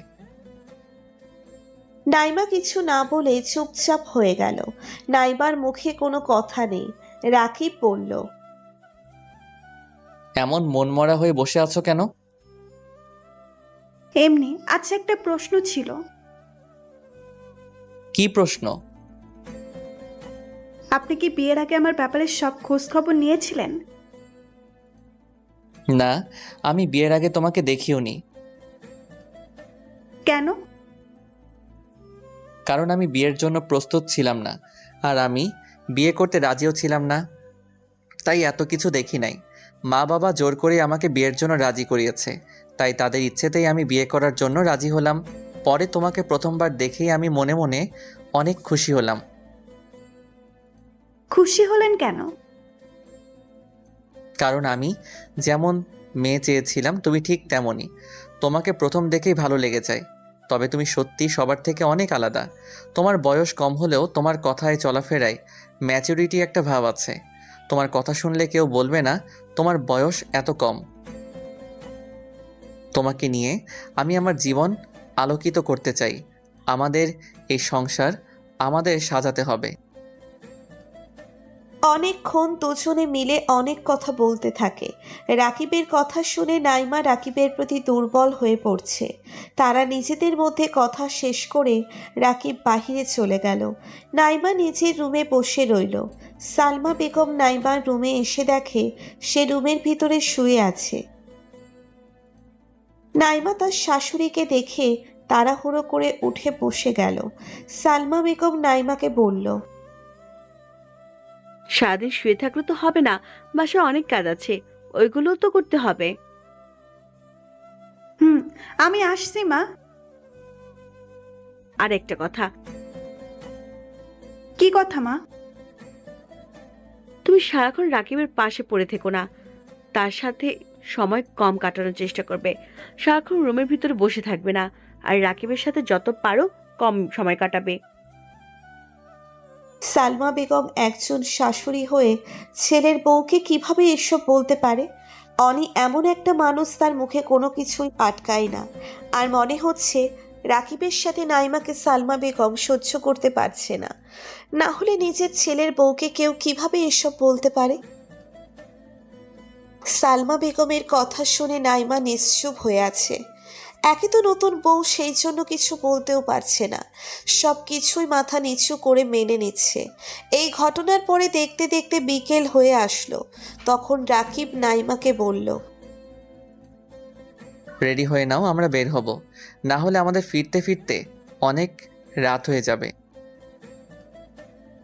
নাইমা কিছু না বলে চুপচাপ হয়ে গেল। নাইমার মুখে কোনো কথা নেই। রাকিব বলল, এমন মনমরা হয়ে বসে আছো কেন? এমনি। আচ্ছা, একটা প্রশ্ন ছিল। কি প্রশ্ন? আপনি কি বিয়ের আগে আমার ব্যাপারে সব খোঁজ খবর নিয়েছিলেন? না, আমি বিয়ের আগে তোমাকে দেখিওনি। কেন? কারণ আমি বিয়ের জন্য প্রস্তুত ছিলাম না, আর আমি বিয়ে করতে রাজিও ছিলাম না, তাই এত কিছু দেখি নাই। মা বাবা জোর করে আমাকে বিয়ের জন্য রাজি করিয়েছে, তাই তাদের ইচ্ছেতেই আমি বিয়ে করার জন্য রাজি হলাম। পরে তোমাকে প্রথমবার দেখেই আমি মনে মনে অনেক খুশি হলাম। খুশি হলেন কেন? কারণ আমি যেমন মেয়ে চেয়েছিলাম তুমি ঠিক তেমনই। তোমাকে প্রথম দেখেই ভালো লেগে যায়। তবে তুমি সত্যি সবার থেকে অনেক আলাদা। তোমার বয়স কম হলেও তোমার কথায় চলাফেরায় ম্যাচুরিটি একটা ভাব আছে। তোমার কথা শুনলে কেউ বলবে না তোমার বয়স এত কম। তোমাকে নিয়ে আমি আমার জীবন আলোকিত করতে চাই। আমাদের এই সংসার আমাদের সাজাতে হবে। অনেকক্ষণ দুজনে মিলে অনেক কথা বলতে থাকে। রাকিবের কথা শুনে নাইমা রাকিবের প্রতি দুর্বল হয়ে পড়ছে। তারা নিজেদের মধ্যে কথা শেষ করে রাকিব বাহিরে চলে গেল। নাইমা নিজের রুমে বসে রইল। সালমা বেগম নাইমার রুমে এসে দেখে সে রুমের ভিতরে শুয়ে আছে। নাইমা তার শাশুড়িকে দেখে তাড়াহুড়ো করে উঠে বসে গেল। সালমা বেগম নাইমাকে বলল, সারাদিন শুয়ে থাকলে তো হবে না, বাসায় অনেক কাজ আছে, ওইগুলোও তো করতে হবে। আমি আসছি মা। আর একটা কথা, কি কথা মা? তুমি সারাক্ষণ রাকিবের পাশে পড়ে থেকো না, তার সাথে সময় কম কাটানোর চেষ্টা করবে। সারাক্ষণ রুমের ভিতরে বসে থাকবে না, আর রাকিবের সাথে যত পারো কম সময় কাটাবে। সালমা বেগম একজন শাশুড়ি হয়ে ছেলের বউকে কিভাবে এসব বলতে পারে? অনি এমন একটা মানুষ, তার মুখে কোনো কিছুই আটকায় না। আর মনে হচ্ছে রাকিবের সাথে নাইমাকে সালমা বেগম সহ্য করতে পারছে না। না হলে নিজের ছেলের বউকে কেউ কিভাবে এসব বলতে পারে? সালমা বেগমের কথা শুনে নাইমা নিশ্চুপ হয়ে আছে। একে তো নতুন বউ, সেই জন্য কিছু বলতেও পারছে না, সব কিছুই মাথা নিচু করে মেনে নিচ্ছে। এই ঘটনার পরে দেখতে দেখতে বিকেল হয়ে আসলো। তখন রাকিব নাইমাকে বলল, রেডি হয়ে নাও, আমরা বের হব। না হলে আমাদের ফিরতে ফিরতে অনেক রাত হয়ে যাবে।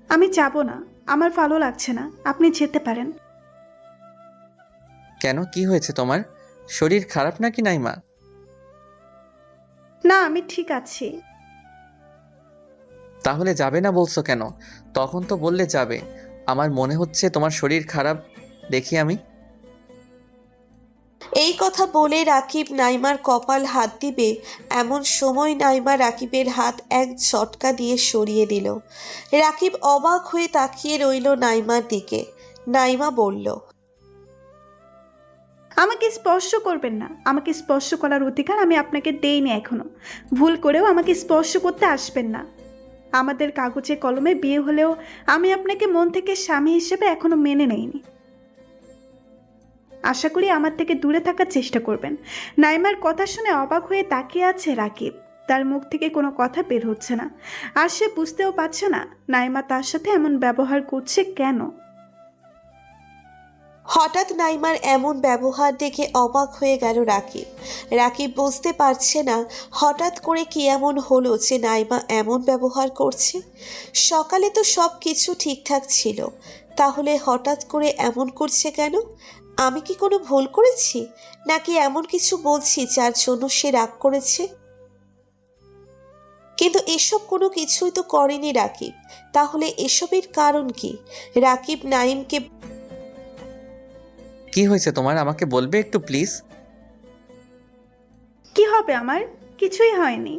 আমি যাব না, আমার ভালো লাগছে না, আপনি যেতে পারেন। কেন, কি হয়েছে তোমার? শরীর খারাপ নাকি নাইমা? না, আমি ঠিক আছি। তাহলে যাবে না বলছো কেন? তখন তো বললে যাবে। আমার মনে হচ্ছে তোমার শরীর খারাপ দেখি আমি। এই কথা বলে রাকিব নাইমার কপাল হাত দিবে, এমন সময় নাইমা রাকিবের হাত এক ঝটকা দিয়ে সরিয়ে দিল। রাকিব অবাক হয়ে তাকিয়ে রইল নাইমার দিকে। নাইমা বলল, আমাকে স্পর্শ করবেন না, আমাকে স্পর্শ করার অধিকার আমি আপনাকে দেইনি এখনো। ভুল করেও আমাকে স্পর্শ করতে আসবেন না। আমাদের কাগজে কলমে বিয়ে হলেও আমি আপনাকে মন থেকে স্বামী হিসেবে এখনো মেনে নেইনি। আশা করি আমার থেকে দূরে থাকার চেষ্টা করবেন। নাইমার কথা শুনে অবাক হয়ে তাকিয়ে আছে রাকিব। তার মুখ থেকে কোনো কথা বের হচ্ছে না, আর সে বুঝতেও পারছে না নাইমা তার সাথে এমন ব্যবহার করছে কেন। হঠাৎ নাইমার এমন ব্যবহার দেখে অবাক হয়ে গেল রাকিব। রাকিব বুঝতে পারছে না হঠাৎ করে কি এমন হলো যে নাইমা এমন ব্যবহার করছে। সকালে তো সব কিছু ঠিকঠাক ছিল, তাহলে হঠাৎ করে এমন করছে কেন? আমি কি কোনো ভুল করেছি, নাকি এমন কিছু বলছি যার জন্য সে রাগ করেছে? কিন্তু এসব কোনো কিছুই তো করেনি রাকিব। তাহলে এসবের কারণ কি? রাকিব নাইমকে, কি হয়েছে তোমার, আমাকে বলবে একটু প্লিজ? কি হবে আমার? কিছুই হয়নি।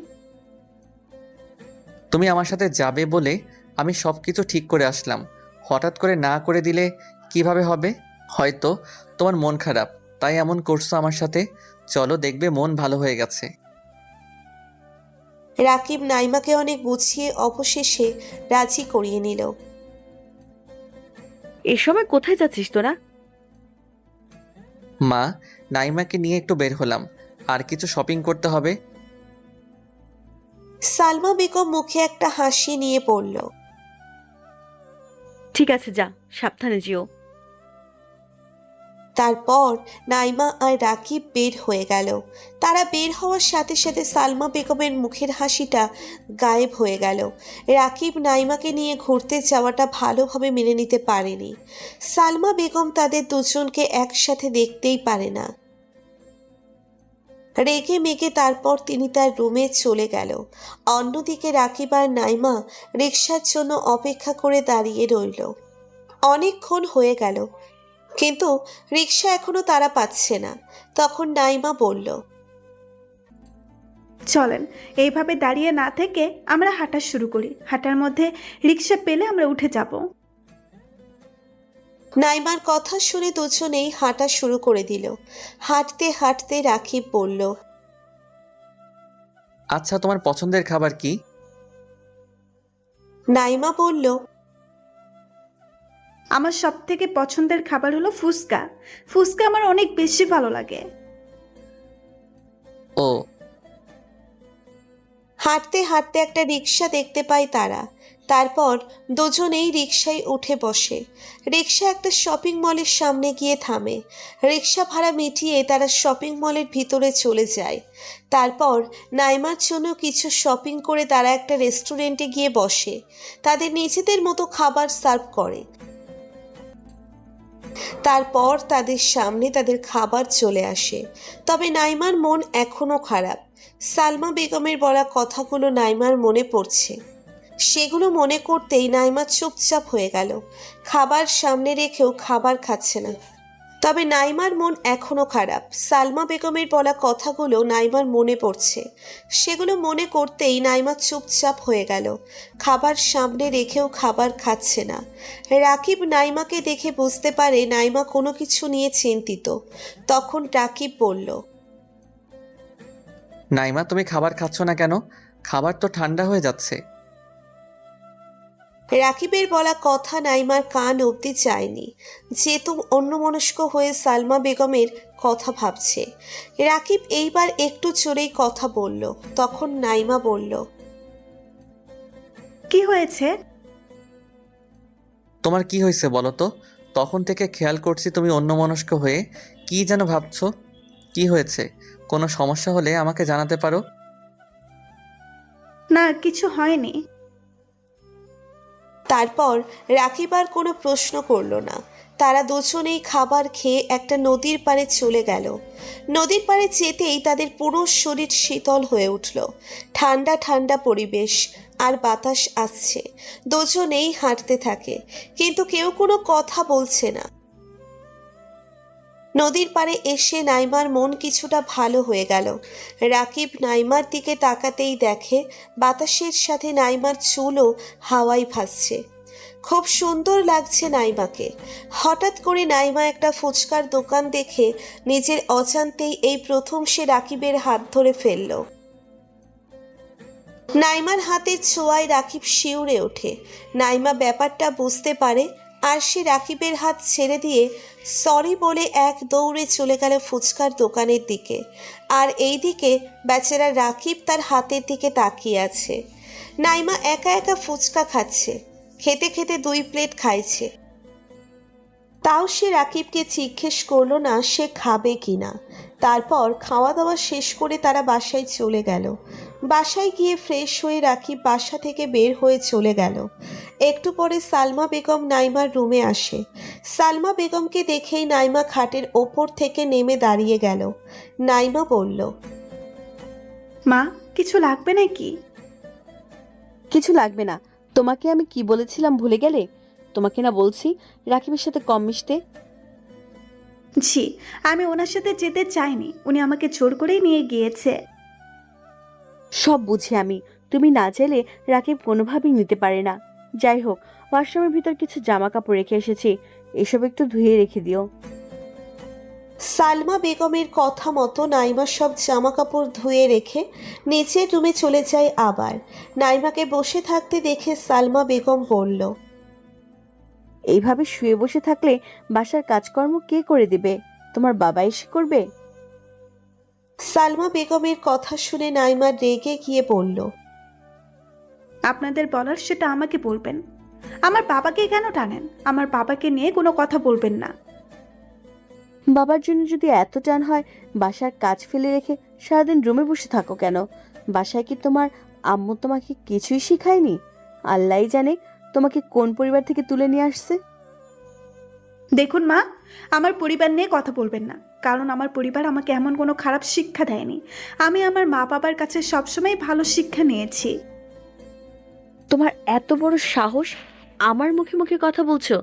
তুমি আমার সাথে যাবে বলে আমি সব কিছু ঠিক করে আসলাম। হঠাৎ করে না করে দিলে কিভাবে হবে? হয়তো তোমার মন খারাপ, তাই এমন করছো আমার সাথে। চলো, দেখবে মন ভালো হয়ে গেছে। রাকিব নাইমাকে অনেক বুঝিয়ে অবশেষে রাজি করিয়ে নিল। এ সময় কোথায় যাচ্ছিস তোরা? মা, নাইমাকে নিয়ে একটু বের হলাম, আর কিছু শপিং করতে হবে। সালমা বেগম মুখে একটা হাসি নিয়ে পড়ল, ঠিক আছে, যা, সাবধানে যেও। তারপর নাইমা আর রাকিব বের হয়ে গেল। তারা বের হওয়ার সাথে সাথে সালমা বেগমের মুখের হাসিটা গায়েব হয়ে গেল। রাকিব নাইমাকে নিয়ে ঘুরতে যাওয়াটা ভালোভাবে মেনে নিতে পারেনি। সালমা বেগম তাদের দুজনকে একসাথে দেখতেই পারে না। রেগে মেগে তারপর তিনি তার রুমে চলে গেল। অন্যদিকে রাকিব আর নাইমা রিকশার জন্য অপেক্ষা করে দাঁড়িয়ে রইল। অনেকক্ষণ হয়ে গেল, কিন্তু রিকশা এখনো তারা পাচ্ছে না। তখন নাইমা বলল, চলেন, এইভাবে দাঁড়িয়ে না থেকে আমরা হাঁটা শুরু করি। হাঁটার মধ্যে রিক্সা পেলে আমরা উঠে যাব। নাইমার কথা শুনে দুজনেই হাঁটা শুরু করে দিল। হাঁটতে হাঁটতে রাকিব বলল, আচ্ছা, তোমার পছন্দের খাবার কি? নাইমা বলল, আমার সব থেকে পছন্দের খাবার হলো ফুচকা। ফুচকা আমার অনেক বেশি ভালো লাগে। ও। হাঁটতে হাঁটতে একটা রিকশা দেখতে পায় তারা। তারপর দুজনেই রিকশায় উঠে বসে। রিকশা একটা শপিং মলের সামনে গিয়ে থামে। রিকশা ভাড়া মিটিয়ে তারা শপিং মলের ভিতরে চলে যায়। তারপর নাইমার জন্য কিছু শপিং করে তারা একটা রেস্টুরেন্টে গিয়ে বসে। তাদের নিজেদের মতো খাবার সার্ভ করে। তারপর তাদের সামনে তাদের খাবার চলে আসে। তবে নাইমার মন এখনো খারাপ। সালমা বেগমের বলা কথাগুলো নাইমার মনে পড়ছে। সেগুলো মনে করতেই নাইমা চুপচাপ হয়ে গেল। খাবার সামনে রেখেও খাবার খাচ্ছে না। তবে নাইমার মন এখনো খারাপ। সালমা বেগমের বলা কথাগুলো নাইমার মনে পড়ছে। সেগুলো মনে করতেই নাইমা চুপচাপ হয়ে গেল। খাবার সামনে রেখেও খাবার খাচ্ছে না। রাকিব নাইমাকে দেখে বুঝতে পারে নাইমা কোনো কিছু নিয়ে চিন্তিত। তখন রাকিব বলল, নাইমা, তুমি খাবার খাচ্ছ না কেন? খাবার তো ঠান্ডা হয়ে যাচ্ছে। রাকিবের বলা কথা নাইমার কান অবধি যায়নি, যেহেতু অন্যমনস্ক হয়ে সালমা বেগমের কথা ভাবছে। রাকিব এইবার একটু জোরেই কথা বলল। তখন নাইমা বলল, কি হয়েছে? তোমার কি হয়েছে বলো তো? তখন থেকে খেয়াল করছি তুমি অন্যমনস্ক হয়ে কি যেন ভাবছো। কি হয়েছে? কোনো সমস্যা হলে আমাকে জানাতে পারো। না, কিছু হয়নি। তারপর রাকিব আর কোনো প্রশ্ন করল না। তারা দুজনেই খাবার খেয়ে একটা নদীর পাড়ে চলে গেল। নদীর পাড়ে যেতেই তাদের পুরো শরীর শীতল হয়ে উঠল। ঠান্ডা ঠান্ডা পরিবেশ আর বাতাস আসছে। দুজনেই হাঁটতে থাকে, কিন্তু কেউ কোনো কথা বলছে না। নদীর পাড়ে এসে নাইমার মন কিছুটা ভালো হয়ে গেল। রাকিব নাইমার দিকে তাকাতেই দেখে বাতাসের সাথে নাইমার চুলও হাওয়ায় ভাসছে। খুব সুন্দর লাগছে নাইমাকে। হঠাৎ করে নাইমা একটা ফুচকার দোকান দেখে নিজের অজান্তেই এই প্রথম সে রাকিবের হাত ধরে ফেলল। নাইমার হাতের ছোঁয়ায় রাকিব শিউরে ওঠে। নাইমা ব্যাপারটা বুঝতে পারে আর সে রাকিবের হাত ছেড়ে দিয়ে সরি বলে এক দৌড়ে চলে গেল ফুচকার দোকানের দিকে। আর এই দিকে বেচারা রাকিব তার হাতের দিকে তাকিয়ে আছে। নাইমা একা একা ফুচকা খাচ্ছে, খেতে খেতে 2 প্লেট খাইছে। তাও সে রাকিবকে জিজ্ঞেস করলো না সে খাবে কিনা। তারপর খাওয়া দাওয়া শেষ করে তারা বাসায় চলে গেল। বাসায় গিয়ে ফ্রেশ হয়ে রাকিব বাসা থেকে বের হয়ে চলে গেল। একটু পরে সালমা বেগম নাইমার রুমে আসে। সালমা বেগমকে দেখেই নাইমা খাটের ওপর থেকে নেমে দাঁড়িয়ে গেল। নাইমা বলল, মা, কিছু লাগবে নাকি? কিছু লাগবে না। তোমাকে আমি কি বলেছিলাম ভুলে গেলে? তোমাকে না বলছি রাকিবের সাথে কম মিশতে? জি, আমি ওনার সাথে যেতে চাইনি, উনি আমাকে জোর করেই নিয়ে গিয়েছে। সব বুঝি আমি। তুমি না চাইলে রাকিব কোনোভাবেই নিতে পারে না। যাই হোক, ওয়াশরুমের ভিতর কিছু জামা কাপড় রেখে এসেছি, এসব একটু ধুয়ে রেখে দিও। সালমা বেগমের কথা মতো নাইমা সব জামা কাপড় ধুয়ে রেখে নিচের রুমে চলে যায়। আবার নাইমাকে বসে থাকতে দেখে সালমা বেগম বলল, এইভাবে শুয়ে বসে থাকলে বাসার কাজকর্ম কে করে দেবে? তোমার বাবা এসে করবে? সালমা বেগমের কথা শুনে নাইমা রেগে গিয়ে বলল, আপনাদের বলার সেটা আমাকে বলবেন। আমার বাবাকে কেন টানেন? আমার বাবাকে নিয়ে কোনো কথা বলবেন না। বাবার জন্য যদি এত টান হয়, বাসার কাজ ফেলে রেখে সারাদিন রুমে বসে থাকো কেন? বাসায় কি তোমার আম্মু তোমাকে কিছুই শিখায়নি? আল্লাহই জানে তোমাকে কোন পরিবার থেকে তুলে নিয়ে আসছে। দেখুন মা, আমার পরিবার নিয়ে কথা বলবেন না, কারণ আমার পরিবার আমাকে এমন কোনো খারাপ শিক্ষা দেয়নি। আমি আমার মা বাবার কাছে সবসময় ভালো শিক্ষা নিয়েছি। তোমার এত বড় সাহস, আমার মুখে মুখে কথা বলছো?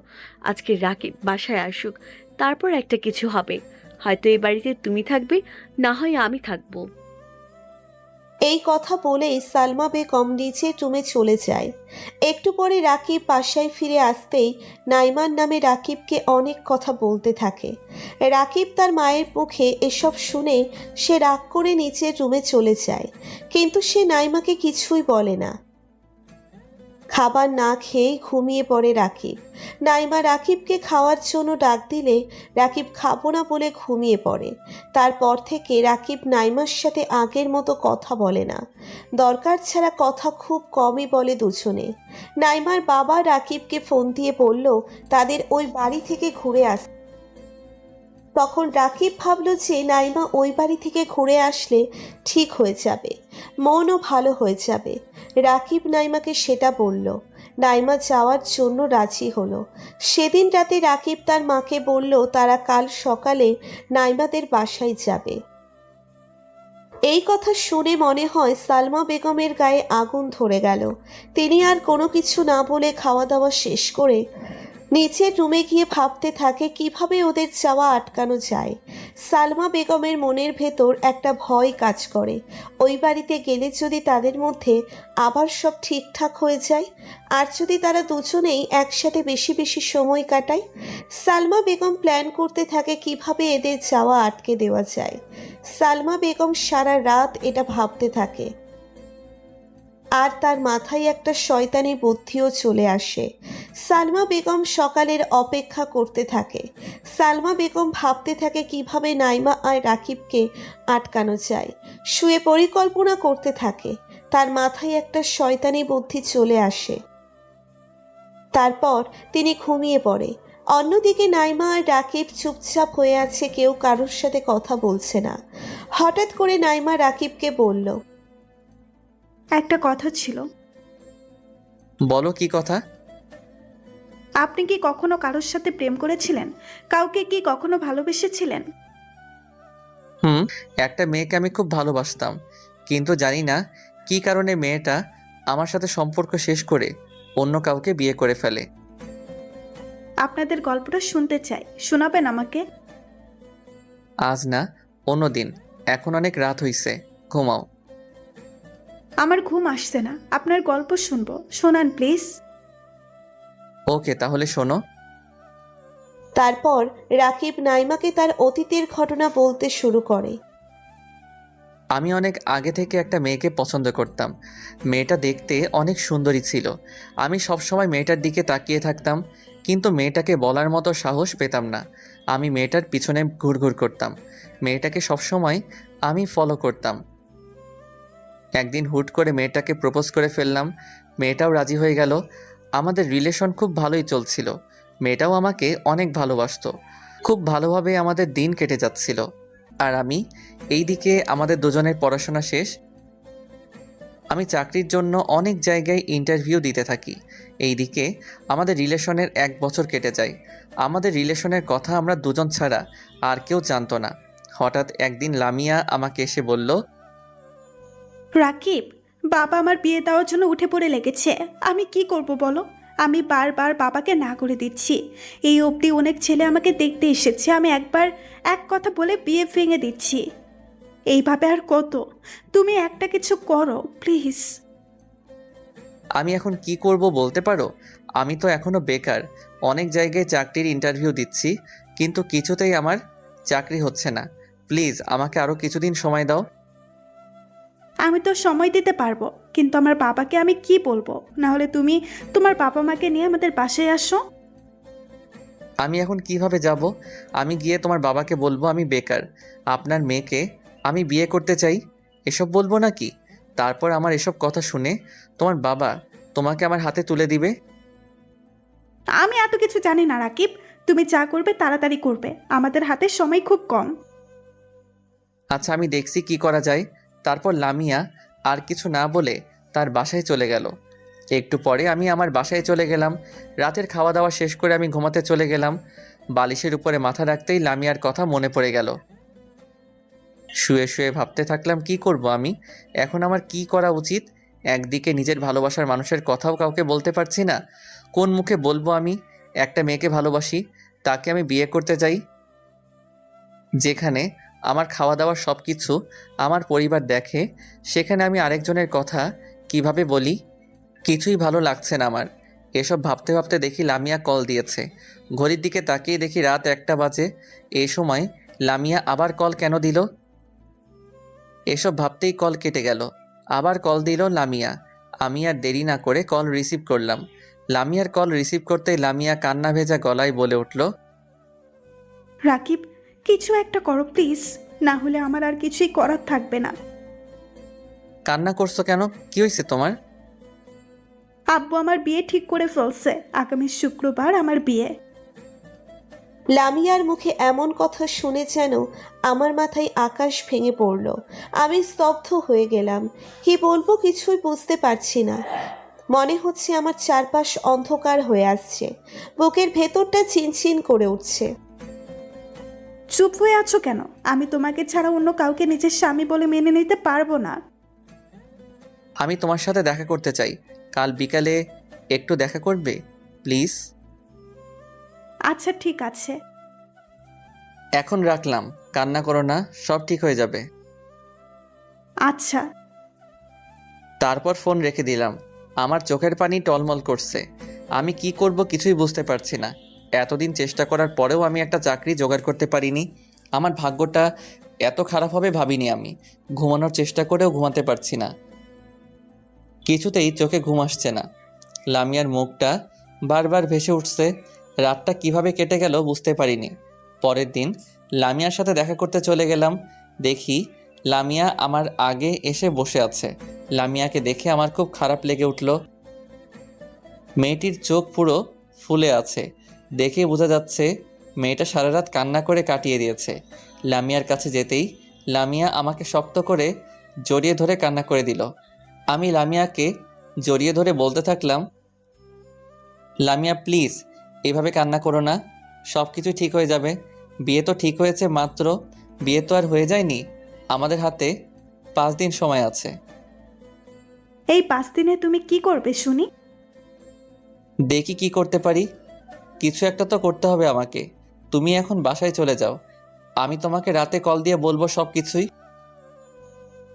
আজকে রাকিব বাসায় আসুক, তারপর একটা কিছু হবে। হয়তো এই বাড়িতে তুমি থাকবে, না হয় আমি থাকবো। এই কথা বলেই সালমা বেগম নিচের রুমে চলে যায়। একটু পরে রাকিব বাসায় ফিরে আসতেই নাইমার নামে রাকিবকে অনেক কথা বলতে থাকে। রাকিব তার মায়ের মুখে এসব শুনে সে রাগ করে নিচের রুমে চলে যায়, কিন্তু সে নাইমাকে কিছুই বলে না। খাবার না খেয়েই ঘুমিয়ে পড়ে রাকিব। নাইমা রাকিবকে খাওয়ার জন্য ডাক দিলে রাকিব খাবো না বলে ঘুমিয়ে পড়ে। তারপর থেকে রাকিব নাইমার সাথে আগের মতো কথা বলে না। দরকার ছাড়া কথা খুব কমই বলে দুজনে। নাইমার বাবা রাকিবকে ফোন দিয়ে বলল তাদের ওই বাড়ি থেকে ঘুরে আসতে। তখন রাকিব ভাবল যে নাইমা ওই বাড়ি থেকে ঘুরে আসলে ঠিক হয়ে যাবে, মনও ভালো হয়ে যাবে। রাকিব নাইমাকে সেটা বলল। নাইমা যাওয়ার জন্য রাজি হলো। সেদিন রাতে রাকিব তার মাকে বলল তারা কাল সকালে নাইমাদের বাসায় যাবে। এই কথা শুনে মনে হয় সালমা বেগমের গায়ে আগুন ধরে গেল। তিনি আর কোনো কিছু না বলে খাওয়া দাওয়া শেষ করে নিচের রুমে গিয়ে ভাবতে থাকে কিভাবে ওদের যাওয়া আটকানো যায়। সালমা বেগমের মনের ভেতর একটা ভয় কাজ করে। ওই বাড়িতে গেলে যদি তাদের মধ্যে আবার সব ঠিকঠাক হয়ে যায়, আর যদি তারা দুজনেই একসাথে বেশি বেশি সময় কাটায়। সালমা বেগম প্ল্যান করতে থাকে কিভাবে এদের যাওয়া আটকে দেওয়া যায়। সালমা বেগম সারা রাত এটা ভাবতে থাকে। আর তার মাথায় একটা শয়তানি বুদ্ধিও চলে আসে। সালমা বেগম সকালের অপেক্ষা করতে থাকে। সালমা বেগম ভাবতে থাকে কিভাবে নাইমা আর রাকিবকে আটকানো যায়। শুয়ে পরিকল্পনা করতে থাকে। তার মাথায় একটা শয়তানি বুদ্ধি চলে আসে। তারপর তিনি ঘুমিয়ে পড়ে। অন্যদিকে নাইমা আর রাকিব চুপচাপ হয়ে আছে, কেউ কারোর সাথে কথা বলছে না। হঠাৎ করে নাইমা রাকিবকে বলল, একটা কথা ছিল। বলো কি কথা? আপনি কি কখনো কারোর সাথে প্রেম করেছিলেন? কাউকে কি কখনো ভালোবেসেছিলেন? একটা মেয়েকে আমি খুব ভালোবাসতাম, কিন্তু জানি না কী কারণে মেয়েটা আমার সাথে সম্পর্ক শেষ করে অন্য কাউকে বিয়ে করে ফেলে। আপনাদের গল্পটা শুনতে চাই, শোনাবেন আমাকে? আজ না, অন্য দিন। এখন অনেক রাত হইছে, ঘুমাও। আমার ঘুম আসছে না, আপনার গল্প শুনবো, শোনান প্লিজ। ওকে, তাহলে শোনো। তারপর রাকিব নাইমাকে তার অতীতের ঘটনা বলতে শুরু করে। আমি অনেক আগে থেকে একটা মেয়েকে পছন্দ করতাম। মেয়েটা দেখতে অনেক সুন্দরী ছিল। আমি সবসময় মেয়েটার দিকে তাকিয়ে থাকতাম, কিন্তু মেয়েটাকে বলার মতো সাহস পেতাম না। আমি মেয়েটার পিছনে ঘুরঘুর করতাম। মেয়েটাকে সবসময় আমি ফলো করতাম। একদিন হুট করে মেয়েটাকে প্রপোজ করে ফেললাম। মেয়েটাও রাজি হয়ে গেল। আমাদের রিলেশন খুব ভালোই চলছিল। মেয়েটাও আমাকে অনেক ভালোবাসতো। খুব ভালোভাবে আমাদের দিন কেটে যাচ্ছিল। আর আমি এইদিকে আমাদের দুজনের পড়াশোনা শেষ। আমি চাকরির জন্য অনেক জায়গায় ইন্টারভিউ দিতে থাকি। এইদিকে আমাদের রিলেশনের 1 বছর কেটে যায়। আমাদের রিলেশনের কথা আমরা দুজন ছাড়া আর কেউ জানতো না। হঠাৎ একদিন লামিয়া আমাকে এসে বলল, রাকিব, বাবা আমার বিয়ে দেওয়ার জন্য উঠে পড়ে লেগেছে। আমি কি করব বলো? আমি বারবার বাবাকে না করে দিচ্ছি। এই অবধি অনেক ছেলে আমাকে দেখতে এসেছে, আমি একবার এক কথা বলে বিয়ে ভেঙে দিচ্ছি। এইভাবে আর কত? তুমি একটা কিছু করো প্লিজ। আমি এখন কি করব বলতে পারো? আমি তো এখনো বেকার। অনেক জায়গায় চাকরির ইন্টারভিউ দিচ্ছি, কিন্তু কিছুতেই আমার চাকরি হচ্ছে না। প্লিজ আমাকে আরও কিছুদিন সময় দাও। আমি তো সময় দিতে পারবো, কিন্তু আমার বাবাকে আমি কি বলবো? না হলে তুমি তোমার বাবা মাকে নিয়ে আমাদের বাসায় আসো। আমি এখন কিভাবে যাব? আমি গিয়ে তোমার বাবাকে বলবো আমি বেকার, আপনার মেয়েকে আমি বিয়ে করতে চাই, এসব বলবো নাকি? তারপর আমার এসব কথা শুনে তোমার বাবা তোমাকে আমার হাতে তুলে দিবে। আমি এত কিছু জানি না রাকিব, তুমি যা করবে তাড়াতাড়ি করবে, আমাদের হাতে সময় খুব কম। আচ্ছা, আমি দেখছি কি করা যায়। তারপর লামিয়া আর কিছু না বলে তার বাসায় চলে গেল। একটু পরে আমি আমার বাসায় চলে গেলাম। রাতের খাওয়া দাওয়া শেষ করে আমি ঘুমাতে চলে গেলাম। বালিশের উপরে মাথা রাখতেই লামিয়ার কথা মনে পড়ে গেল। শুয়ে শুয়ে ভাবতে থাকলাম কি করব আমি এখন, আমার কি করা উচিত। একদিকে নিজের ভালোবাসার মানুষের কথাও কাউকে বলতে পারছি না। কোন মুখে বলবো আমি একটা মেয়েকে ভালোবাসি, তাকে আমি বিয়ে করতে চাই? যেখানে আমার খাওয়া দাওয়া সব কিছু আমার পরিবার দেখে, সেখানে আমি আরেকজনের কথা কিভাবে বলি? কিছুই ভালো লাগছে না আমার। এসব ভাবতে ভাবতে দেখি লামিয়া কল দিয়েছে। ঘড়ির দিকে তাকিয়ে দেখি রাত 1টা বাজে। এই সময় লামিয়া আবার কল কেন দিল? এসব ভাবতেই কল কেটে গেল। আবার কল দিল লামিয়া। আমি আর দেরি না করে কল রিসিভ করলাম। লামিয়ার কল রিসিভ করতেই লামিয়া কান্না ভেজা গলায় বলে উঠল, রাকিব, কিছু একটা করো প্লিজ, না হলে আমার আর কিছুই করার থাকবে না। কান্না করছো কেন? কি হয়েছে তোমার? আব্বু আমার বিয়ে ঠিক করে ফেলছে, আগামী শুক্রবার আমার বিয়ে। লামিয়ার মুখে এমন কথা শুনে যেন আমার মাথায় আকাশ ভেঙে পড়ল। আমি স্তব্ধ হয়ে গেলাম। কি বলবো কিছুই বুঝতে পারছি না। মনে হচ্ছে আমার চারপাশ অন্ধকার হয়ে আসছে। বুকের ভেতরটা চিনচিন করে উঠছে। চুপ হয়ে আছো কেন? আমি তোমাকে ছাড়া অন্য কাউকে নিজের স্বামী বলে মেনে নিতে পারবো না। আমি তোমার সাথে দেখা করতে চাই। কাল বিকালে একটু দেখা করবে প্লিজ? আচ্ছা ঠিক আছে। এখন রাখলাম, কান্না করো না, সব ঠিক হয়ে যাবে। আচ্ছা। তারপর ফোন রেখে দিলাম। আমার চোখের পানি টলমল করছে। আমি কি করব কিছুই বুঝতে পারছি না। এতদিন চেষ্টা করার পরেও আমি একটা চাকরি জোগাড় করতে পারিনি। আমার ভাগ্যটা এত খারাপ হবে ভাবিনি আমি। ঘুমানোর চেষ্টা করেও ঘুমাতে পারছি না। কিছুতেই চোখে ঘুম আসছে না। লামিয়ার মুখটা বারবার ভেসে উঠছে। রাতটা কিভাবে কেটে গেল বুঝতে পারিনি। পরের দিন লামিয়ার সাথে দেখা করতে চলে গেলাম। দেখি লামিয়া আমার আগে এসে বসে আছে। লামিয়াকে দেখে আমার খুব খারাপ লেগে উঠল। মেয়েটির চোখ পুরো ফুলে আছে। দেখে বোঝা যাচ্ছে মেয়েটা সারা রাত কান্না করে কাটিয়ে দিয়েছে। লামিয়ার কাছে যেতেই লামিয়া আমাকে শক্ত করে জড়িয়ে ধরে কান্না করে দিল। আমি লামিয়াকে জড়িয়ে ধরে বলতে থাকলাম, লামিয়া প্লিজ এভাবে কান্না করো না, সব কিছু ঠিক হয়ে যাবে। বিয়ে তো ঠিক হয়েছে মাত্র, বিয়ে তো আর হয়ে যায়নি। আমাদের হাতে 5 দিন সময় আছে। এই 5 দিনে তুমি কি করবে শুনি? দেখি কি করতে পারি। কিছু একটা তো করতে হবে আমাকে। তুমি এখন বাসায় চলে যাও, আমি তোমাকে রাতে কল দিয়ে বলবো সব কিছুই।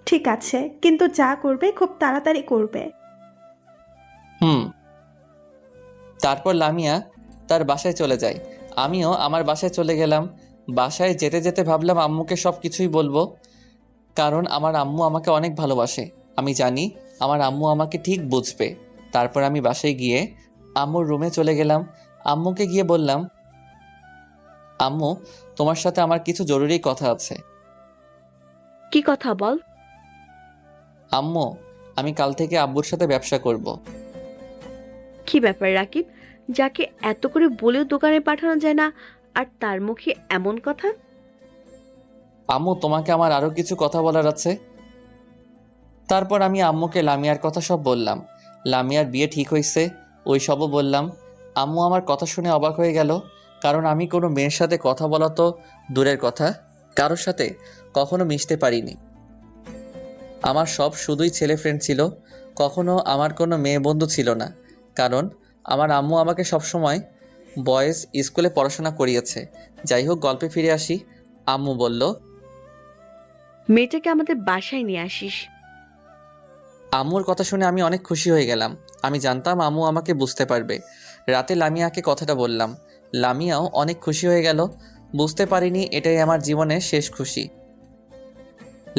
ঠিক আছে, কিন্তু যা করবে খুব তাড়াতাড়ি করবে। হুম। তারপর লামিয়া তার বাসায় চলে যায়, আমিও আমার বাসায় চলে গেলাম। বাসায় যেতে যেতে ভাবলাম আম্মুকে সব কিছুই বলবো, কারণ আমার আম্মু আমাকে অনেক ভালোবাসে। আমি জানি আমার আম্মু আমাকে ঠিক বুঝবে। তারপর আমি বাসায় গিয়ে আম্মুর রুমে চলে গেলাম। আম্মুকে গিয়ে বললাম, আম্মু তোমার সাথে আমার কিছু জরুরি কথা আছে। কি কথা বল। আম্মু আমি কাল থেকে আব্বুর সাথে ব্যবসা করব। কি ব্যাপার রাকিব, যাকে এত করে বলেও দোকানে পাঠানো যায় না, আর তার মুখে এমন কথা? আম্মু তোমাকে আমার আরও কিছু কথা বলার আছে। তারপর আমি আম্মুকে লামিয়ার কথা সব বললাম। লামিয়ার বিয়ে ঠিক হয়েছে ওই সবও বললাম। আম্মু আমার কথা শুনে অবাক হয়ে গেল, কারণ আমি কোনো মেয়ের সাথে কথা বলা তো দূরের কথা, কারোর সাথে কখনো মিশতে পারিনি। আমার সব শুধুই ছেলে ফ্রেন্ড ছিল, কখনো আমার কোনো মেয়ে বন্ধু ছিল না। কারণ আমার আম্মু আমাকে সবসময় বয়েজ স্কুলে পড়াশোনা করিয়েছে। যাই হোক, গল্পে ফিরে আসি। আম্মু বলল, মেয়েটাকে আমাদের বাসায় নিয়ে আসিস। আম্মুর কথা শুনে আমি অনেক খুশি হয়ে গেলাম। আমি জানতাম আম্মু আমাকে বুঝতে পারবে। রাতে লামিয়াকে কথাটা বললাম। লামিয়াও অনেক খুশি হয়ে গেল। বুঝতে পারিনি এটাই আমার জীবনের শেষ খুশি।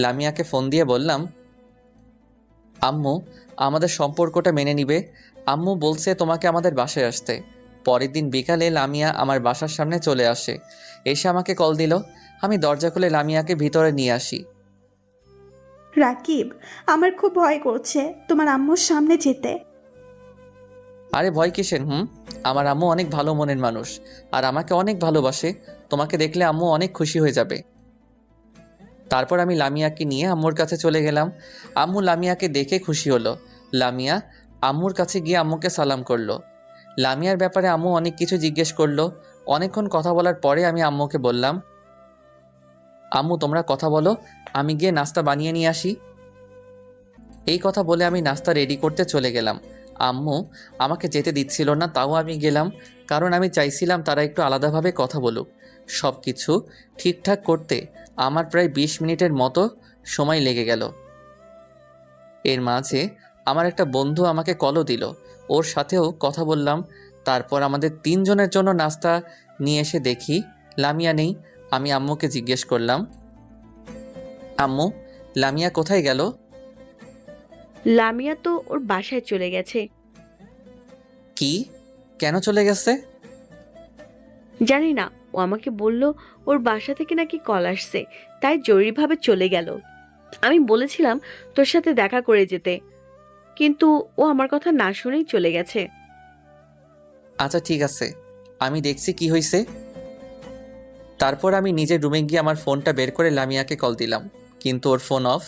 লামিয়াকে ফোন দিয়ে বললাম, আম্মু আমাদের সম্পর্কটা মেনে নিবে। আম্মু বলছে তোমাকে আমাদের বাসায় আসতে। পরের দিন বিকালে লামিয়া আমার বাসার সামনে চলে আসে। এসে আমাকে কল দিল। আমি দরজা খুলে লামিয়াকে ভিতরে নিয়ে আসি। রাকিব, আমার খুব ভয় করছে তোমার আম্মুর সামনে যেতে। আরে ভয় কিসের? আমার আম্মু অনেক ভালো মনের মানুষ, আর আমাকে অনেক ভালোবাসে। তোমাকে দেখলে আম্মু অনেক খুশি হয়ে যাবে। তারপর আমি লামিয়াকে নিয়ে আম্মুর কাছে চলে গেলাম। আম্মু লামিয়াকে দেখে খুশি হলো। লামিয়া আম্মুর কাছে গিয়ে আম্মুকে সালাম করলো। লামিয়ার ব্যাপারে আম্মু অনেক কিছু জিজ্ঞেস করলো। অনেকক্ষণ কথা বলার পরে আমি আম্মুকে বললাম, আম্মু তোমরা কথা বলো, আমি গিয়ে নাস্তা বানিয়ে নিয়ে আসি। এই কথা বলে আমি নাস্তা রেডি করতে চলে গেলাম। আম্মু আমাকে যেতে দিচ্ছিল না, তাও আমি গেলাম, কারণ আমি চাইছিলাম তারা একটু আলাদাভাবে কথা বলুক। সব কিছু ঠিকঠাক করতে আমার প্রায় 20 মিনিটের মতো সময় লেগে গেল। এর মাঝে আমার একটা বন্ধু আমাকে কলও দিল, ওর সাথেও কথা বললাম। তারপর আমাদের 3 জনের জন্য নাস্তা নিয়ে এসে দেখি লামিয়া নেই। আমি আম্মুকে জিজ্ঞেস করলাম, আম্মু লামিয়া কোথায় গেল? লামিয়া তো ওর বাসায় চলে গেছে। কি? কেন চলে গেছে? জানি না, ও আমাকে বলল ওর বাসা থেকে নাকি কল আসছে, তাই জরুরিভাবে চলে গেল। আমি বলেছিলাম তোর সাথে দেখা করে যেতে, কিন্তু ও আমার কথা না শুনেই চলে গেছে। আচ্ছা ঠিক আছে, আমি দেখছি কি হয়েছে। তারপর আমি নিজের রুমে গিয়ে আমার ফোনটা বের করে লামিয়াকে কল দিলাম, কিন্তু ওর ফোন অফ।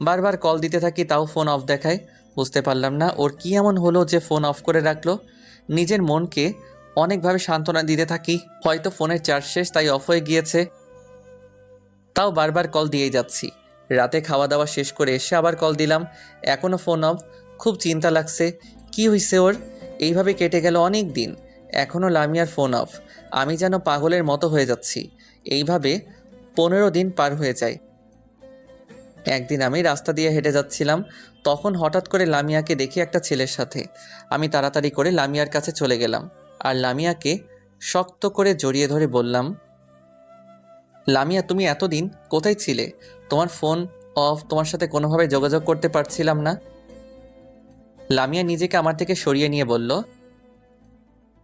বারবার কল দিতে থাকি, তাও ফোন অফ দেখায়। বুঝতে পারলাম না ওর কি এমন হলো যে ফোন অফ করে রাখলো। নিজের মনকে অনেকভাবে সান্ত্বনা দিতে থাকি, হয়তো ফোনের চার্জ শেষ তাই অফ হয়ে গিয়েছে। তাও বারবার কল দিয়েই যাচ্ছি। রাতে খাওয়া দাওয়া শেষ করে এসে আবার কল দিলাম, এখনও ফোন অফ। খুব চিন্তা লাগছে, কি হয়েছে ওর? এইভাবে কেটে গেল অনেক দিন, এখনও লামিয়ার ফোন অফ। আমি যেন পাগলের মতো হয়ে যাচ্ছি। এইভাবে 15 দিন পার হয়ে যায়। একদিন আমি রাস্তা দিয়ে হেঁটে যাচ্ছিলাম, তখন হঠাৎ করে লামিয়াকে দেখি একটা ছেলের সাথে। আমি তাড়াতাড়ি করে লামিয়ার কাছে চলে গেলাম, আর লামিয়াকে শক্ত করে জড়িয়ে ধরে বললাম, লামিয়া তুমি এতদিন কোথায় ছিলে? তোমার ফোন অফ, তোমার সাথে কোনোভাবে যোগাযোগ করতে পারছিলাম না। লামিয়া নিজেকে আমার থেকে সরিয়ে নিয়ে বলল,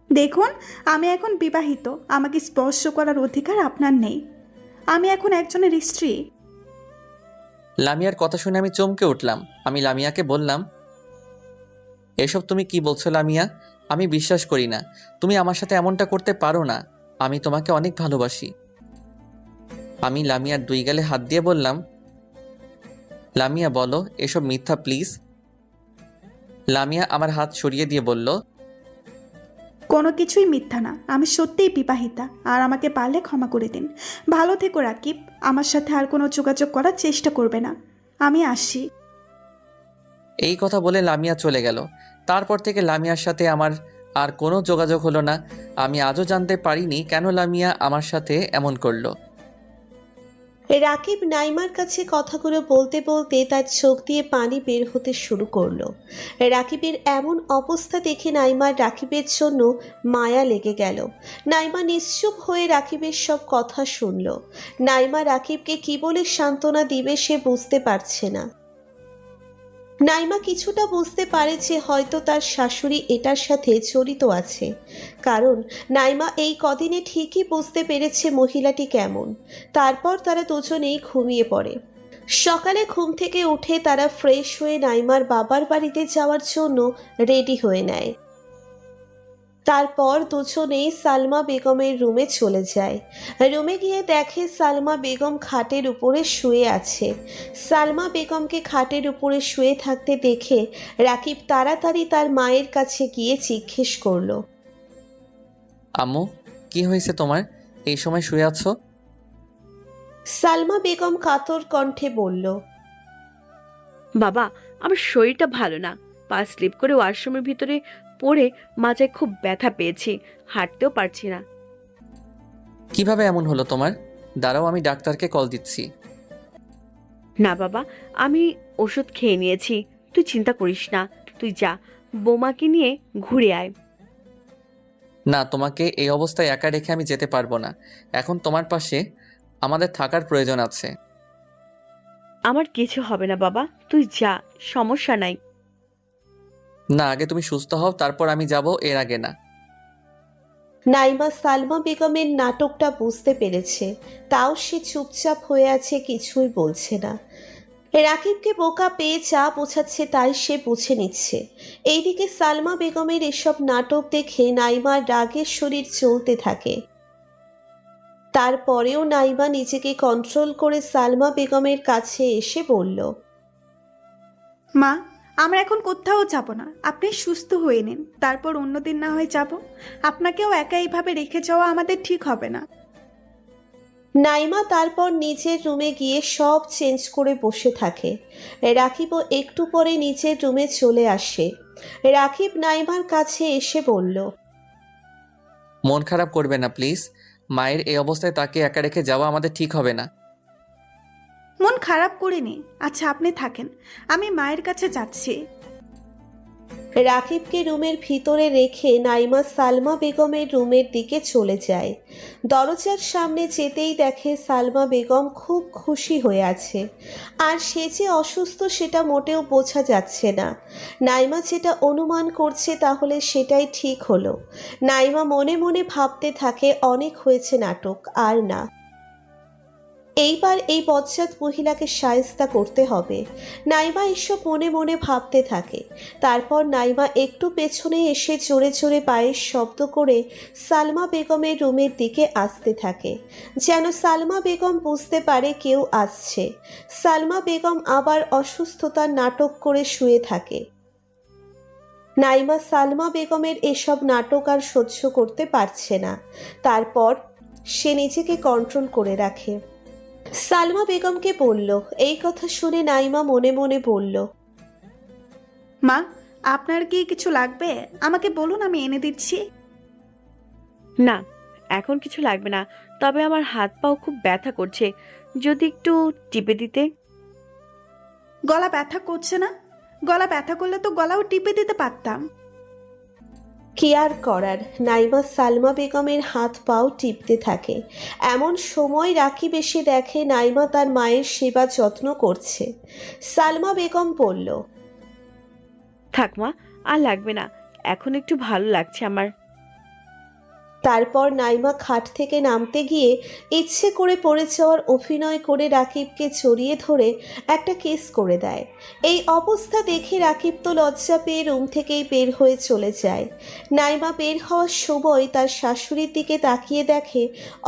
দেখুন, আমি এখন বিবাহিত, আমাকে স্পর্শ করার অধিকার আপনার নেই। আমি এখন একজনের স্ত্রী। লামিয়ার কথা শুনে আমি চমকে উঠলাম। আমি লামিয়াকে বললাম, এসব তুমি কি বলছো লামিয়া? আমি বিশ্বাস করি না, তুমি আমার সাথে এমনটা করতে পারো না। আমি তোমাকে অনেক ভালোবাসি। আমি লামিয়ার দুই গালে হাত দিয়ে বললাম, লামিয়া বলো এসব মিথ্যা প্লিজ। লামিয়া আমার হাত সরিয়ে দিয়ে বলল, কোনো কিছুই মিথ্যা না, আমি সত্যিই বিবাহিতা, আর আমাকে পারলে ক্ষমা করে দিন। ভালো থেকো রাকিব, আমার সাথে আর কোনো যোগাযোগ করার চেষ্টা করবে না। আমি আসি। এই কথা বলে লামিয়া চলে গেল। তারপর থেকে লামিয়ার সাথে আমার আর কোনো যোগাযোগ হলো না। আমি আজও জানতে পারিনি কেন লামিয়া আমার সাথে এমন করলো। রাকিব নাইমার কাছে কথাগুলো বলতে বলতে তার চোখ দিয়ে পানি বের হতে শুরু করলো। রাকিবের এমন অবস্থা দেখে নাইমার রাকিবের জন্য মায়া লেগে গেল। নাইমা নিশ্চুপ হয়ে রাকিবের সব কথা শুনল। নাইমা রাকিবকে কি বলে সান্ত্বনা দিবে সে বুঝতে পারছে না। নাইমা কিছুটা বুঝতে পারে যে হয়তো তার শাশুড়ি এটার সাথে জড়িত আছে, কারণ নাইমা এই কদিনে ঠিকই বুঝতে পেরেছে মহিলাটি কেমন। তারপর তারা দুজনেই ঘুমিয়ে পড়ে। সকালে ঘুম থেকে উঠে তারা ফ্রেশ হয়ে নাইমার বাবার বাড়িতে যাওয়ার জন্য রেডি হয়ে নেয়। তারপর দুজনেই সালমা বেগমের রুমে চলে যায়। রুমে গিয়ে দেখে সালমা বেগম খাটের উপরে শুয়ে আছে। সালমা বেগমকে খাটের উপরে শুয়ে থাকতে দেখে রাকিব তাড়াতাড়ি তার মায়ের কাছে গিয়ে জিজ্ঞেস করলো, আম্মু, কি হয়েছে তোমার? এই সময় শুয়ে আছো? সালমা বেগম কাতর কণ্ঠে বলল, বাবা, আমার শরীরটা ভালো না। পা স্লিপ করে ওয়াশরুমের ভিতরে পড়ে মাজায় খুব ব্যথা পেয়েছি, হাঁটতেও পারছি না। কিভাবে এমন হলো তোমার? দাঁড়াও, আমি ডাক্তারকে কল দিচ্ছি। না বাবা, আমি ওষুধ খেয়ে নিয়েছি, তুই চিন্তা করিস না। তুই যা, বোমাকে নিয়ে ঘুরে আয়। না, তোমাকে এই অবস্থায় একা রেখে আমি যেতে পারবো না। এখন তোমার পাশে আমাদের থাকার প্রয়োজন আছে। আমার কিছু হবে না বাবা, তুই যা, সমস্যা নাই। না, আগে তুমি সুস্থ হও, তারপর আমি যাব, এর আগে না। নাইমা সালমা বেগমের নাটকটা বুঝতে পেরেছে, তাও সে চুপচাপ হয়ে আছে, কিছুই বলছে না। রাকিবকে বোকা পেয়ে যা বোঝাচ্ছে তাই সে বুঝে নিচ্ছে। এইদিকে সালমা বেগমের এসব নাটক দেখে নাইমার রাগের শরীর চলতে থাকে। তারপরেও নাইমা নিজেকে কন্ট্রোল করে সালমা বেগমের কাছে এসে বলল, মা, আমরা এখন কোথাও যাব না, আপনি সুস্থ হয়ে নিন, তারপর অন্যদিন না হয় যাব। আপনাকেও একা এইভাবে রেখে যাওয়া আমাদের ঠিক হবে না। নাইমা তারপর নিজের রুমে গিয়ে সব চেঞ্জ করে বসে থাকে। রাকিবও একটু পরে নিজের রুমে চলে আসে। রাকিব নাইমার কাছে এসে বলল, মন খারাপ করবে না প্লিজ। মায়ের এই অবস্থায় তাকে একা রেখে যাওয়া আমাদের ঠিক হবে না। মন খারাপ করিনি। আচ্ছা, আপনি থাকেন, আমি মায়ের কাছে যাচ্ছি। রাকিবকে রুমের ভিতরে রেখে নাইমা সালমা বেগমের রুমের দিকে চলে যায়। দরজার সামনে যেতেই দেখে সালমা বেগম খুব খুশি হয়ে আছে, আর সে যে অসুস্থ সেটা মোটেও বোঝা যাচ্ছে না। নাইমা যেটা অনুমান করছে তাহলে সেটাই ঠিক হলো। নাইমা মনে মনে ভাবতে থাকে, অনেক হয়েছে নাটক, আর না। এইবার এই বজ্জাত মহিলাকে শায়েস্তা করতে হবে। নাইমা এসব মনে মনে ভাবতে থাকে। তারপর নাইমা একটু পেছনে এসে জোরে জোরে পায়ের শব্দ করে সালমা বেগমের রুমের দিকে আসতে থাকে, যেন সালমা বেগম বুঝতে পারে কেউ আসছে। সালমা বেগম আবার অসুস্থতার নাটক করে শুয়ে থাকে। নাইমা সালমা বেগমের এসব নাটক আর সহ্য করতে পারছে না। তারপর সে নিজেকে কন্ট্রোল করে রাখে। সালমা বেগমকে বলল। এই কথা শুনে নাইমা মনে মনে বলল, মা, আপনার কি কিছু লাগবে? আমাকে বলুন, আমি এনে দিচ্ছি। না, এখন কিছু লাগবে না, তবে আমার হাত পাও খুব ব্যথা করছে, যদি একটু টিপে দিতে। গলা ব্যথা করছে না? গলা ব্যথা করলে তো গলাও টিপে দিতে পারতাম। কি আর করার, নাইমা সালমা বেগমের হাত পাও টিপতে থাকে। এমন সময় রাকিব এসে দেখে নাইমা তার মায়ের সেবা যত্ন করছে। সালমা বেগম বলল, থাক মা, আর লাগবে না, এখন একটু ভালো লাগছে আমার। তারপর নাইমা খাট থেকে নামতে গিয়ে ইচ্ছে করে পড়ে যাওয়ার অভিনয় করে রাকিবকে জড়িয়ে ধরে একটা কিস করে দেয়। এই অবস্থা দেখে রাকিব তো লজ্জা পেয়ে রুম থেকেই বের হয়ে চলে যায়। নাইমা বের হওয়ার সময় তার শাশুড়ির দিকে তাকিয়ে দেখে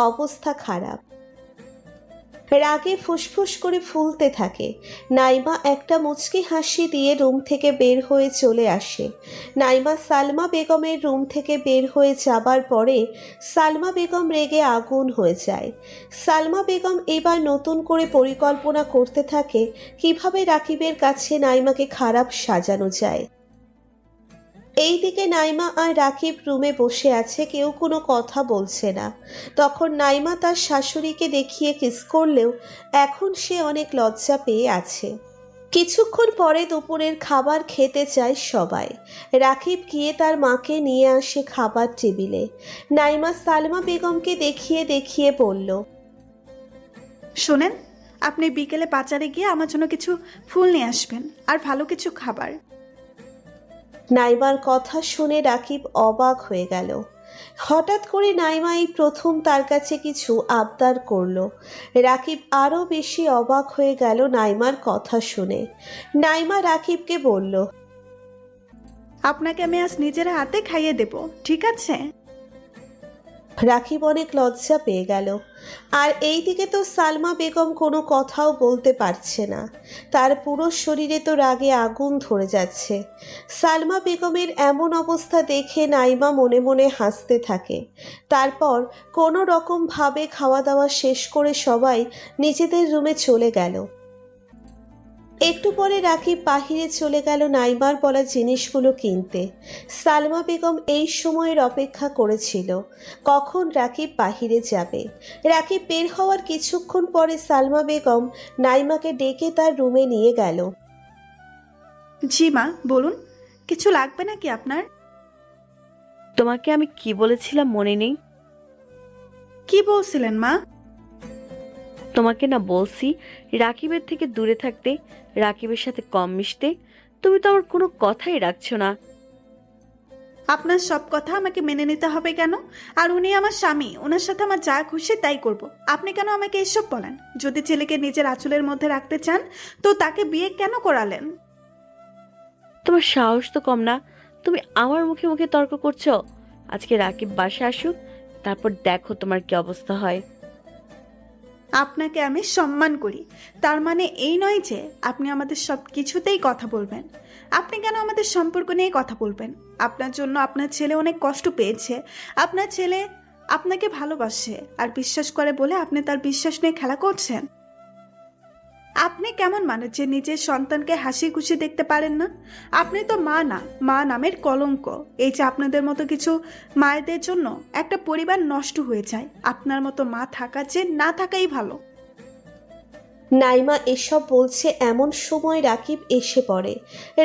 অবস্থা খারাপ। রাগে ফুসফুস করে ফুলতে থাকে। নাইমা একটা মুচকি হাসি দিয়ে রুম থেকে বের হয়ে চলে আসে। নাইমা সালমা বেগমের রুম থেকে বের হয়ে যাবার পরে সালমা বেগম রেগে আগুন হয়ে যায়। সালমা বেগম এবার নতুন করে পরিকল্পনা করতে থাকে কিভাবে রাকিবের কাছে নাইমাকে খারাপ সাজানো যায়। এইদিকে নাইমা আর রাকিব রুমে বসে আছে, কেউ কোনো কথা বলছে না। তখন নাইমা তার শাশুড়িকে দেখিয়ে কিস করলেও এখন সে অনেক লজ্জা পেয়ে আছে। কিছুক্ষণ পরে দুপুরের খাবার খেতে চায় সবাই। রাকিব গিয়ে তার মাকে নিয়ে আসে খাবার টেবিলে। নাইমা সালমা বেগমকে দেখিয়ে দেখিয়ে বলল, শোনেন, আপনি বিকেলে বাজারে গিয়ে আমার জন্য কিছু ফুল নিয়ে আসবেন আর ভালো কিছু খাবার। নাইমার কথা শুনে রাকিব অবাক হয়ে গেল। হঠাৎ করে নাইমা এই প্রথম তার কাছে কিছু আবদার করলো। রাকিব আরও বেশি অবাক হয়ে গেল নাইমার কথা শুনে। নাইমা রাকিবকে বলল, আপনাকে আমি আজ নিজের হাতে খাইয়ে দেব, ঠিক আছে? রাকিব অনেক লজ্জা পেয়ে গেল। আর এইদিকে তো সালমা বেগম কোনো কথাও বলতে পারছে না। তার পুরো শরীরে তো রাগে আগুন ধরে যাচ্ছে। সালমা বেগমের এমন অবস্থা দেখে নাইমা মনে মনে হাসতে থাকে। তারপর কোনো রকমভাবে খাওয়া দাওয়া শেষ করে সবাই নিজেদের রুমে চলে গেল। একটু পরে রাকিব বাহিরে চলে গেল নাইমার বলা জিনিসগুলো কিনতে। সালমা বেগম এই সময়ের অপেক্ষা করেছিল কখন রাকিব বাহিরে যাবে। রাকিব বের হওয়ার কিছুক্ষণ পরে সালমা বেগম নাইমাকে ডেকে তার রুমে নিয়ে গেল। জি মা, বলুন, কিছু লাগবে নাকি আপনার? তোমাকে আমি কি বলেছিলাম মনে নেই? কি বলছিলেন মা? তোমাকে না বলছি রাকিবের থেকে দূরে থাকতে, রাকিবের সাথে কম মিশতে। তুমি তো আমার কোনো কথাই রাখছো না। আপনার সব কথা আমাকে মেনে নিতে হবে কেন? আর উনি আমার স্বামী, ওনার সাথে আমার যা খুশি তাই করব। আপনি কেন আমাকে এসব বলেন? যদি ছেলেকে নিজের আঁচলের মধ্যে রাখতে চান তো তাকে বিয়ে কেন করালেন? তোমার সাহস তো কম না, তুমি আমার মুখে মুখে তর্ক করছো। আজকে রাকিব বাসে আসুক, তারপর দেখো তোমার কি অবস্থা হয়। আপনাকে আমি সম্মান করি, তার মানে এই নয় যে আপনি আমাদের সব কিছুতেই কথা বলবেন। আপনি কেন আমাদের সম্পর্ক নিয়ে কথা বলবেন? আপনার জন্য আপনার ছেলে অনেক কষ্ট পেয়েছে। আপনার ছেলে আপনাকে ভালোবাসে আর বিশ্বাস করে বলে আপনি তার বিশ্বাস নিয়ে খেলা করছেন। আপনি কেমন মানুষ যে নিজের সন্তানকে হাসি খুশি দেখতে পারেন না? আপনি তো মা না, মা নামের কলঙ্ক। এই যে আপনাদের মতো কিছু মায়েদের জন্য একটা পরিবার নষ্ট হয়ে যায়। আপনার মতো মা থাকা যে না থাকাই ভালো। নাইমা এসব বলছে এমন সময় রাকিব এসে পড়ে।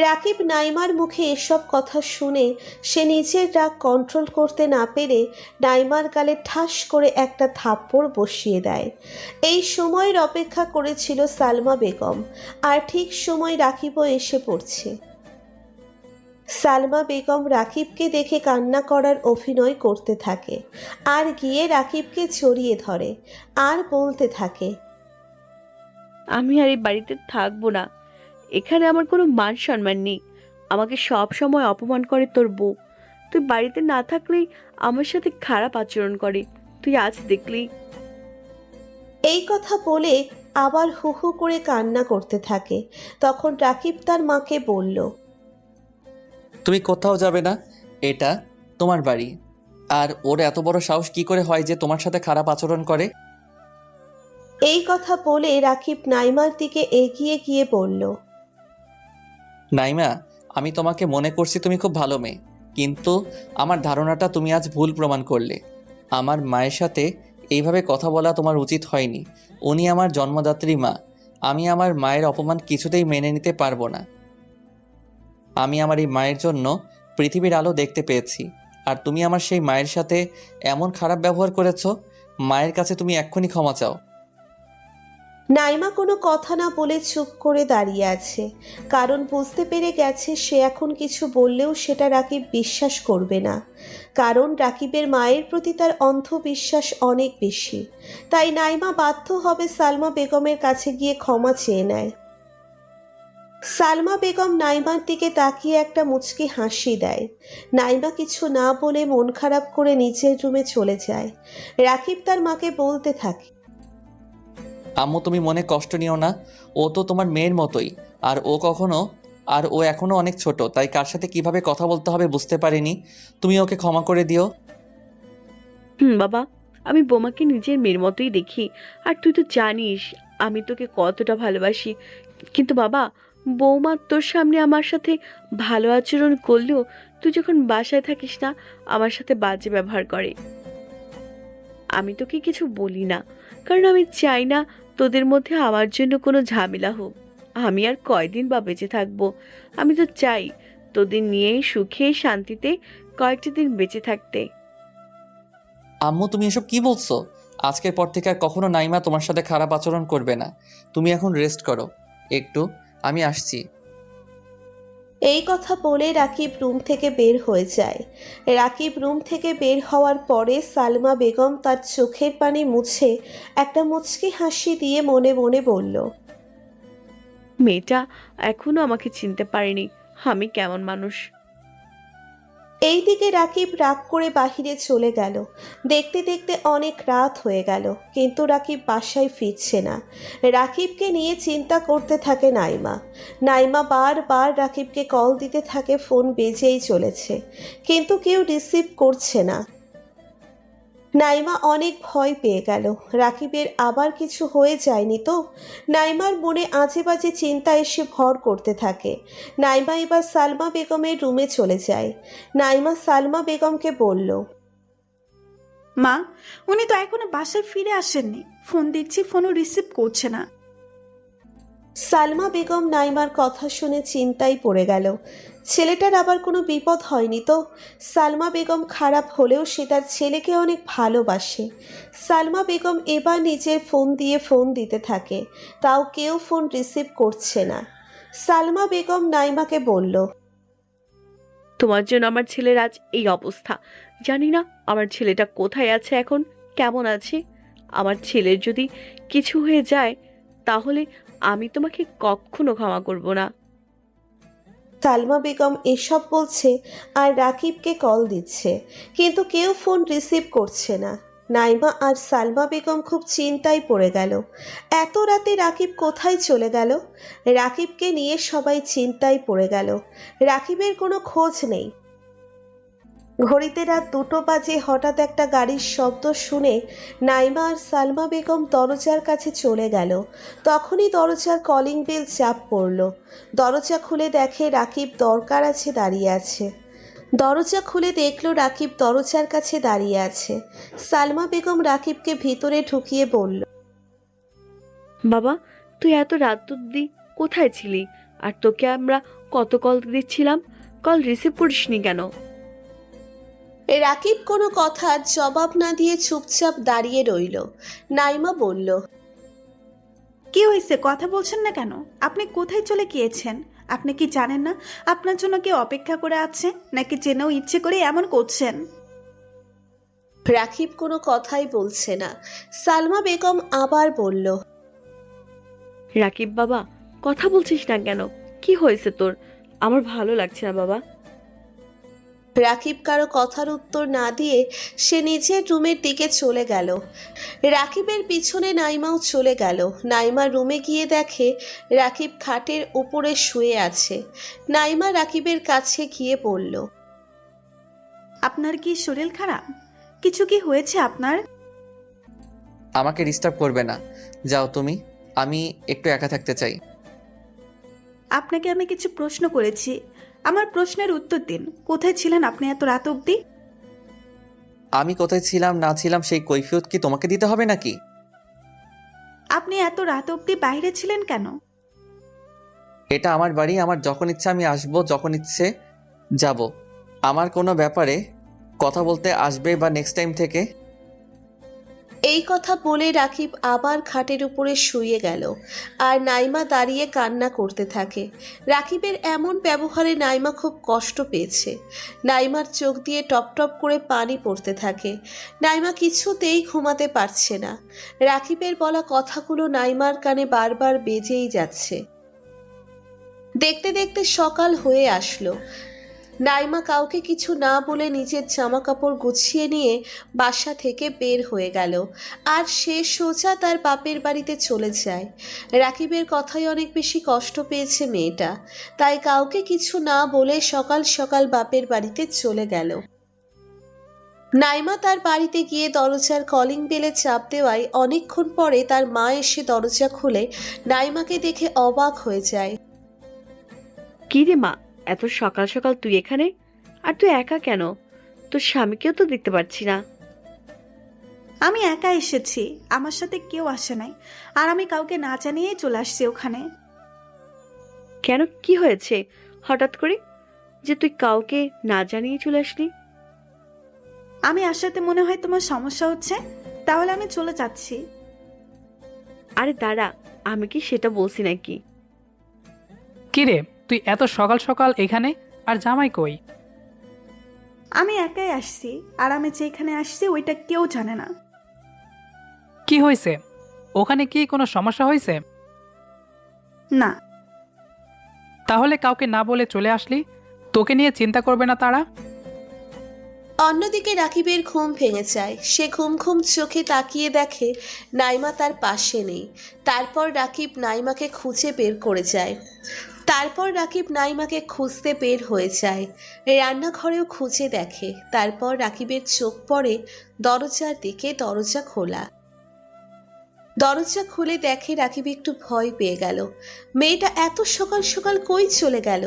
রাকিব নাইমার মুখে এসব কথা শুনে সে নিজের রাগ কন্ট্রোল করতে না পেরে নাইমার গালে ঠাস করে একটা থাপ্পড় বসিয়ে দেয়। এই সময়ের অপেক্ষা করেছিল সালমা বেগম, আর ঠিক সময় রাকিবও এসে পড়ছে। সালমা বেগম রাকিবকে দেখে কান্না করার অভিনয় করতে থাকে আর গিয়ে রাকিবকে জড়িয়ে ধরে আর বলতে থাকে, আমি আর এই বাড়িতে থাকবো না। এখানে আমার কোনো মান সম্মান নেই। আমাকে সব সময় অপমান করে তোর বউ। তুই বাড়িতে না থাকলেই আমার সাথে খারাপ আচরণ করে, তুই আজ দেখলি। এই কথা বলে আবার হু হু করে কান্না করতে থাকে। তখন রাকিব তার মাকে বলল, তুমি কোথাও যাবে না, এটা তোমার বাড়ি। আর ওর এত বড় সাহস কি করে হয় যে তোমার সাথে খারাপ আচরণ করে? এই কথা বলে রাকিব নাইমার দিকে এগিয়ে গিয়ে বলল, নাইমা, আমি তোমাকে মনে করছি তুমি খুব ভালো মেয়ে, কিন্তু আমার ধারণাটা তুমি আজ ভুল প্রমাণ করলে। আমার মায়ের সাথে এইভাবে কথা বলা তোমার উচিত হয়নি। উনি আমার জন্মদাত্রী মা। আমি আমার মায়ের অপমান কিছুতেই মেনে নিতে পারবো না। আমি আমার এই মায়ের জন্য পৃথিবীর আলো দেখতে পেয়েছি, আর তুমি আমার সেই মায়ের সাথে এমন খারাপ ব্যবহার করেছো। মায়ের কাছে তুমি এক্ষুনি ক্ষমা চাও। নাইমা কোনো কথা না বলে চুপ করে দাঁড়িয়ে আছে, কারণ বুঝতে পেরে গেছে সে এখন কিছু বললেও সেটা রাকিব বিশ্বাস করবে না। কারণ রাকিবের মায়ের প্রতি তার অন্ধবিশ্বাস অনেক বেশি। তাই নাইমা বাধ্য হবে সালমা বেগমের কাছে গিয়ে ক্ষমা চেয়ে নেয়। সালমা বেগম নাইমার দিকে তাকিয়ে একটা মুচকি হাসি দেয়। নাইমা কিছু না বলে মন খারাপ করে নিচের রুমে চলে যায়। রাকিব তার মাকে বলতে থাকে, আম্মু তুমি মনে কষ্ট নিও না, ও তো তোমার মেয়ের মতোই। আর ও এখনো অনেক ছোট, তাই কার সাথে কিভাবে কথা বলতে হবে বুঝতে পারিনি। তুমি ওকে ক্ষমা করে দিও। বাবা, আমি বোমাকে নিজের মেয়ের মতোই দেখি। আর তুই তো জানিস আমি তোকে কতটা ভালোবাসি। কিন্তু বাবা, বৌমা তোর সামনে আমার সাথে ভালো আচরণ করলেও তুই যখন বাসায় থাকিস না, আমার সাথে বাজে ব্যবহার করে। আমি তোকে কিছু বলি না, কারণ আমি চাই না তোদের মধ্যে আমার জন্য কোনো ঝামেলা হোক। আমি আর কয়দিন বা বেঁচে থাকবো। আমি তো চাই তোদের নিয়ে সুখে শান্তিতে কয়েকটা দিন বেঁচে থাকতে। আম্মু তুমি এসব কি বলছো? আজকের পর থেকে আর কখনো নাইমা তোমার সাথে খারাপ আচরণ করবে না। তুমি এখন রেস্ট করো একটু, আমি আসছি। এই কথা বলে রাকিব রুম থেকে বের হয়ে যায়। রাকিব রুম থেকে বের হওয়ার পরে সালমা বেগম তার চোখের পানি মুছে একটা মুচকি হাসি দিয়ে মনে মনে বলল, মেয়েটা এখনো আমাকে চিনতে পারেনি আমি কেমন মানুষ। এইদিকে রাকিব রাগ করে বাহিরে চলে গেল। দেখতে দেখতে অনেক রাত হয়ে গেল, কিন্তু রাকিব বাসায় ফিরছে না। রাকিবকে নিয়ে চিন্তা করতে থাকে নাইমা। নাইমা বারবার রাকিবকে কল দিতে থাকে, ফোন বেজেই চলেছে, কিন্তু কেউ রিসিভ করছে না। নাইমা অনেক ভয় পেয়ে গেল, রাকিবের আবার কিছু হয়ে যায়নি তো। নাইমার মনে আজে বাজে চিন্তা এসে ভর করতে থাকে। নাইমা এবার সালমা বেগমের রুমে চলে যায়। নাইমা সালমা বেগমকে বলল, মা, উনি তো এখনো বাসায় ফিরে আসেননি। ফোন দিচ্ছি, ফোনও রিসিভ করছে না। সালমা বেগম নাইমার কথা শুনে চিন্তায় পড়ে গেল। ছেলেটার আবার কোনো বিপদ হয়নি তো? সালমা বেগম খারাপ হলেও সে তার ছেলেকে অনেক ভালোবাসে। সালমা বেগম এবার নিজের ফোন দিয়ে ফোন দিতে থাকে, তাও কেউ ফোন রিসিভ করছে না। সালমা বেগম নাইমাকে বলল, তোমার জন্য আমার ছেলের আজ এই অবস্থা। জানি না আমার ছেলেটা কোথায় আছে এখন, কেমন আছে। আমার ছেলের যদি কিছু হয়ে যায় তাহলে আমি তোমাকে কখনো ক্ষমা করব না। সালমা বেগম এসব বলছে আর রাকিবকে কল দিচ্ছে, কিন্তু কেউ ফোন রিসিভ করছে না। নাইমা আর সালমা বেগম খুব চিন্তায় পড়ে গেল। এত রাতে রাকিব কোথায় চলে গেল? রাকিবকে নিয়ে সবাই চিন্তায় পড়ে গেল। রাকিবের কোনো খোঁজ নেই। ঘড়িতে রাত 2টো বাজে হঠাৎ একটা গাড়ির শব্দ শুনে নাইমা আর সালমা বেগম দরজার কাছে চলে গেল। তখনই দরজার কলিং বেল চাপ পড়ল। দরজা খুলে দেখে রাকিব দরকার আছে দাঁড়িয়ে আছে। দরজা খুলে দেখল রাকিব দরজার কাছে দাঁড়িয়ে আছে। সালমা বেগম রাকিবকে ভিতরে ঢুকিয়ে বলল, বাবা, তুই এত রাত অব্দি কোথায় ছিলি? আর তোকে আমরা কত কল দিচ্ছিলাম, কল রিসিভ করিসনি কেন? রাকিব কোনো কথার জবাব না দিয়ে চুপচাপ দাঁড়িয়ে রইল। নাইমা বলল, কি হয়েছে, কথা বলছেন না কেন? আপনি কোথায় চলে গিয়েছেন? আপনি কি জানেন না আপনার জন্য কেউ অপেক্ষা করে আছে? নাকি জেনেও ইচ্ছে করে এমন করছেন? রাকিব কোনো কথাই বলছে না। সালমা বেগম আবার বলল, রাকিব বাবা, কথা বলছিস না কেন? কি হয়েছে তোর? আমার ভালো লাগছে না বাবা। রাকিব কারো কথার উত্তর না দিয়ে সে নিজের রুমের দিকে চলে গেল। রাকিবের পিছনে নাইমাও চলে গেল। নাইমা রুমে গিয়ে দেখে রাকিব খাটের উপরে শুয়ে আছে। নাইমা রাকিবের কাছে গিয়ে বলল, আপনার কি শরীর খারাপ? কিছু কি হয়েছে আপনার? আমাকে ডিস্টার্ব করবে না, যাও তুমি। আমি একটু একা থাকতে চাই। আপনাকে আমি কিছু প্রশ্ন করেছি, আমার প্রশ্নের উত্তর দিন। কোথায় ছিলেন আপনি এত রাত অবধি? আমি কোথায় ছিলাম না ছিলাম সেই কৈফিয়ত কি তোমাকে দিতে হবে নাকি? আপনি এত রাত অবধি বাইরে ছিলেন কেন? এটা আমার বাড়ি, আমার যখন ইচ্ছে আমি আসবো, যখন ইচ্ছে যাব। আমার কোনো ব্যাপারে কথা বলতে আসবে বা নেক্সট টাইম থেকে এই কথা বলে রাকিব আবার খাটের উপরে শুয়ে গেল আর নাইমা দাঁড়িয়ে কান্না করতে থাকে। রাকিবের এমন ব্যবহারে নাইমা খুব কষ্ট পেয়েছে। নাইমার চোখ দিয়ে টপ টপ করে পানি পড়তে থাকে। নাইমা কিছুতেই ঘুমাতে পারছে না। রাকিবের বলা কথাগুলো নাইমার কানে বারবার বেজেই যাচ্ছে। দেখতে দেখতে সকাল হয়ে আসলো। নাইমা কাউকে কিছু না বলে নিজের জামা কাপড় গুছিয়ে নিয়ে বাসা থেকে বের হয়ে গেল আর সে সোজা তার বাপের বাড়িতে চলে যায়। রাকিবের কথায় অনেক বেশি কষ্ট পেয়েছে মেয়েটা, তাই কাউকে কিছু না বলে সকাল সকাল বাপের বাড়িতে চলে গেল। নাইমা তার বাড়িতে গিয়ে দরজার কলিং বেলে চাপ দেওয়ায় অনেকক্ষণ পরে তার মা এসে দরজা খুলে নাইমাকে দেখে অবাক হয়ে যায়। কি রে মা, এত সকাল সকাল তুই এখানে? আর তুই একা কেন? তোর স্বামীকেও তো দেখতে পাচ্ছি না। আমি একা এসেছি, আমার সাথে কেউ আসে নাই। আর আমি কাউকে না জানিয়েই চলে আসছি ওখানে। কেন, কি হয়েছে হঠাৎ করে যে তুই কাউকে না জানিয়ে চলে আসলি? আমি আসাতে মনে হয় তোমার সমস্যা হচ্ছে, তাহলে আমি চলে যাচ্ছি। আরে দাঁড়া, আমি কি সেটা বলছি নাকি? কি রে, তুই এত সকাল সকাল এখানে? আর জামাই কই? আমি একাই আসছি, আর আমি যেখানে আসছি ওইটা কেউ জানে না। কি হয়েছে? ওখানে কি কোনো সমস্যা হয়েছে? না। তাহলে কাউকে না বলে চলে আসলি? তোকে নিয়ে চিন্তা করবে না তারা? অন্যদিকে রাকিবের ঘুম ভেঙে যায়। সে ঘুম ঘুম চোখে তাকিয়ে দেখে নাইমা তার পাশে নেই। তারপর রাকিব নাইমাকে খুঁজে বের করে যায়। খুঁজতে বের হয়ে যায়। রান্নাঘরেও খুঁজে দেখে। তারপর রাকিবের চোখ পড়ে দরজার দিকে। দরজা খুলে দেখে রাকিব একটু ভয় পেয়ে গেল। মেয়েটা এত সকাল সকাল কই চলে গেল?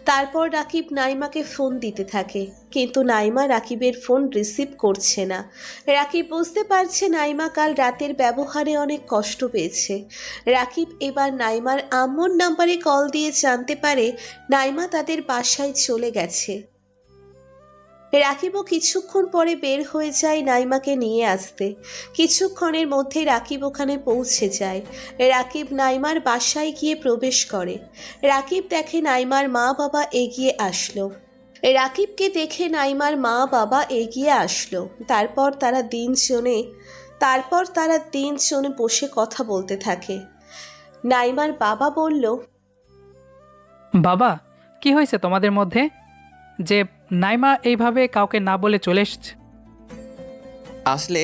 তারপর রাকিব নাইমাকে ফোন দিতে থাকে, কিন্তু নাইমা রাকিবের ফোন রিসিভ করছে না। রাকিব বুঝতে পারছে নাইমা কাল রাতের ব্যবহারে অনেক কষ্ট পেয়েছে। রাকিব এবার নাইমার আম্মুর নাম্বারে কল দিয়ে জানতে পারে নাইমা তাদের বাসায় চলে গেছে। রাকিবও কিছুক্ষণ পরে বের হয়ে যায় নাইমাকে নিয়ে আসতে। কিছুক্ষণের মধ্যে রাকিব ওখানে পৌঁছে যায়। রাকিব নাইমার বাসায় গিয়ে প্রবেশ করে। রাকিব দেখে নাইমার মা বাবা এগিয়ে আসলো। রাকিবকে দেখে নাইমার মা বাবা এগিয়ে আসলো। তারপর তারা তিনজনে বসে কথা বলতে থাকে। নাইমার বাবা বলল, বাবা, কি হয়েছে তোমাদের মধ্যে যে নাইমা এইভাবে কাউকে না বলে চলে এসছে? আসলে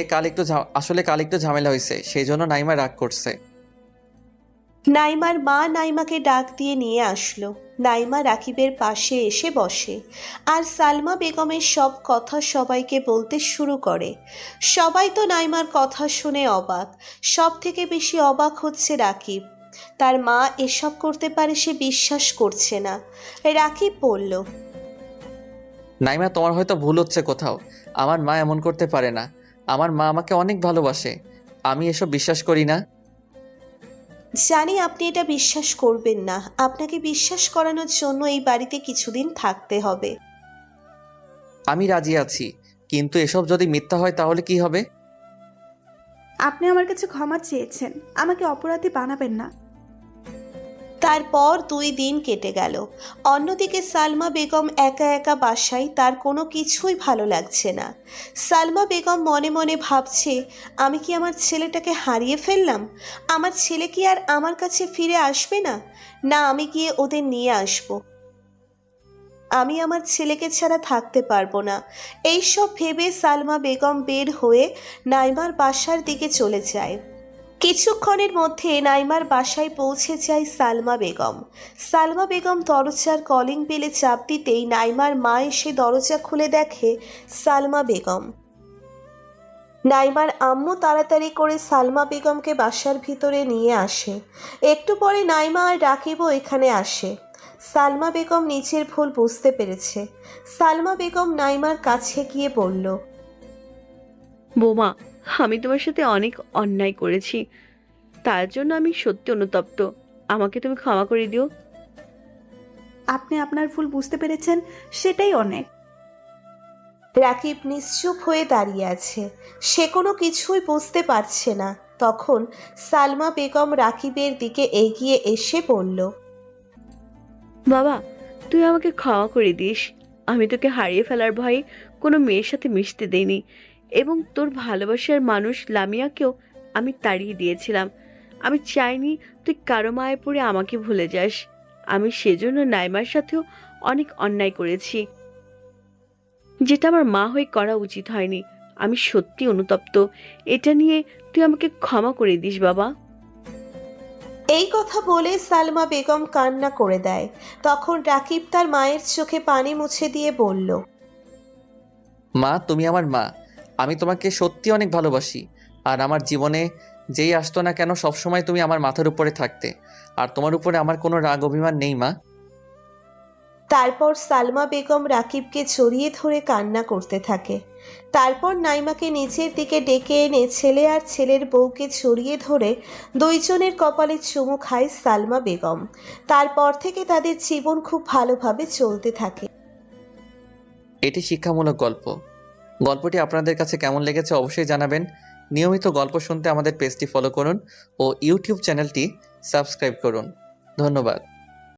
কাল একটু ঝামেলা হয়েছে, সেই জন্য নাইমা রাগ করছে। নাইমার মা নাইমাকে ডাক দিয়ে নিয়ে আসলো। নাইমা রাকিবের পাশে এসে বসে আর সালমা বেগমের সব কথা সবাইকে বলতে শুরু করে। সবাই তো নাইমার কথা শুনে অবাক। সব থেকে বেশি অবাক হচ্ছে রাকিব। তার মা এসব করতে পারে সে বিশ্বাস করছে না। রাকিব বলল, নাইমা, তোমার হয়তো ভুল হচ্ছে কোথাও। আমার মা এমন করতে পারে না। আমার মা আমাকে অনেক ভালোবাসে। আমি এসব বিশ্বাস করি না। জানি আপনি এটা বিশ্বাস করবেন না। আপনাকে বিশ্বাস করানোর জন্য এই বাড়িতে কিছুদিন থাকতে হবে। আমি রাজি আছি, কিন্তু এসব যদি মিথ্যা হয় তাহলে কি হবে? আপনি আমার কাছে ক্ষমা চেয়েছেন, আমাকে অপরাধী বানাবেন না। তারপর 2 দিন কেটে গেল। অন্যদিকে সালমা বেগম একা একা বাসায়। তার কোনো কিছুই ভালো লাগছে না। সালমা বেগম মনে মনে ভাবছে, আমি কি আমার ছেলেটাকে হারিয়ে ফেললাম? আমার ছেলে কি আর আমার কাছে ফিরে আসবে না? না, আমি গিয়ে ওদের নিয়ে আসব। আমি আমার ছেলেকে ছাড়া থাকতে পারবো না। এইসব ভেবে সালমা বেগম বের হয়ে নাইমার বাসার দিকে চলে যায়। কিছুক্ষণের মধ্যে নাইমার বাসায় পৌঁছে যায় সালমা বেগম। সালমা বেগম দরজার কলিং বেলে চাপ দিতেই নাইমার মা এসে দরজা খুলে দেখে সালমা বেগম। নাইমার আম্মু তাড়াতাড়ি করে সালমা বেগমকে বাসার ভিতরে নিয়ে আসে। একটু পরে নাইমা আর রাকিবও এখানে আসে। সালমা বেগম নিজের ভুল বুঝতে পেরেছে। সালমা বেগম নাইমার কাছে গিয়ে বলল, বোমা, আমি তোমার সাথে অনেক অন্যায় করেছি, তার জন্য আমি সত্যি অনুতপ্ত। আমাকে তুমি ক্ষমা করে দিও। আপনি আপনার ভুল বুঝতে পেরেছেন, সেটাই অনেক। রাকিব নিশ্চুপ হয়ে দাঁড়িয়ে আছে। সে কোনো কিছুই বুঝতে পারছে না। তখন সালমা বেগম রাকিবের দিকে এগিয়ে এসে বলল, বাবা, তুই আমাকে ক্ষমা করে দিস। আমি তোকে হারিয়ে ফেলার ভয়ে কোনো মেয়ের সাথে মিশতে দেইনি, এবং তোর ভালোবাসার মানুষ লামিয়াকেও আমি তাড়িয়ে দিয়েছিলাম। আমি চাইনি তুই কারো মায়ে পড়ে আমাকে ভুলে যাস। আমি সেজন্য নাইমার সাথেও অনেক অন্যায় করেছি, যেটা আমার মা হয়ে করা উচিত হয়নি। আমি সত্যি অনুতপ্ত। এটা নিয়ে তুই আমাকে ক্ষমা করে দিস বাবা। এই কথা বলে সালমা বেগম কান্না করে দেয়। তখন রাকিব তার মায়ের চোখে পানি মুছে দিয়ে বলল, মা, তুমি আমার মা। আমি তোমাকে সত্যি অনেক ভালোবাসি। আর আমার জীবনে যেই আসতো না কেন সবসময় তুমি আমার মাথার উপরে থাকতে। আর তোমার উপরে আমার কোনো রাগ অভিমান নেই মা। তারপর সালমা বেগম রাকিবকে জড়িয়ে ধরে কান্না করতে থাকে। তারপর নাইমাকে নিচের দিকে ডেকে এনে ছেলে আর ছেলের বউকে জড়িয়ে ধরে দুইজনের কপালে চুমু খায় সালমা বেগম। তারপর থেকে তাদের জীবন খুব ভালোভাবে চলতে থাকে। এটি শিক্ষামূলক গল্প। গল্পটি আপনাদের কাছে কেমন লেগেছে অবশ্যই জানাবেন। নিয়মিত গল্প শুনতে আমাদের পেজটি ফলো করুন ও ইউটিউব চ্যানেলটি সাবস্ক্রাইব করুন। ধন্যবাদ।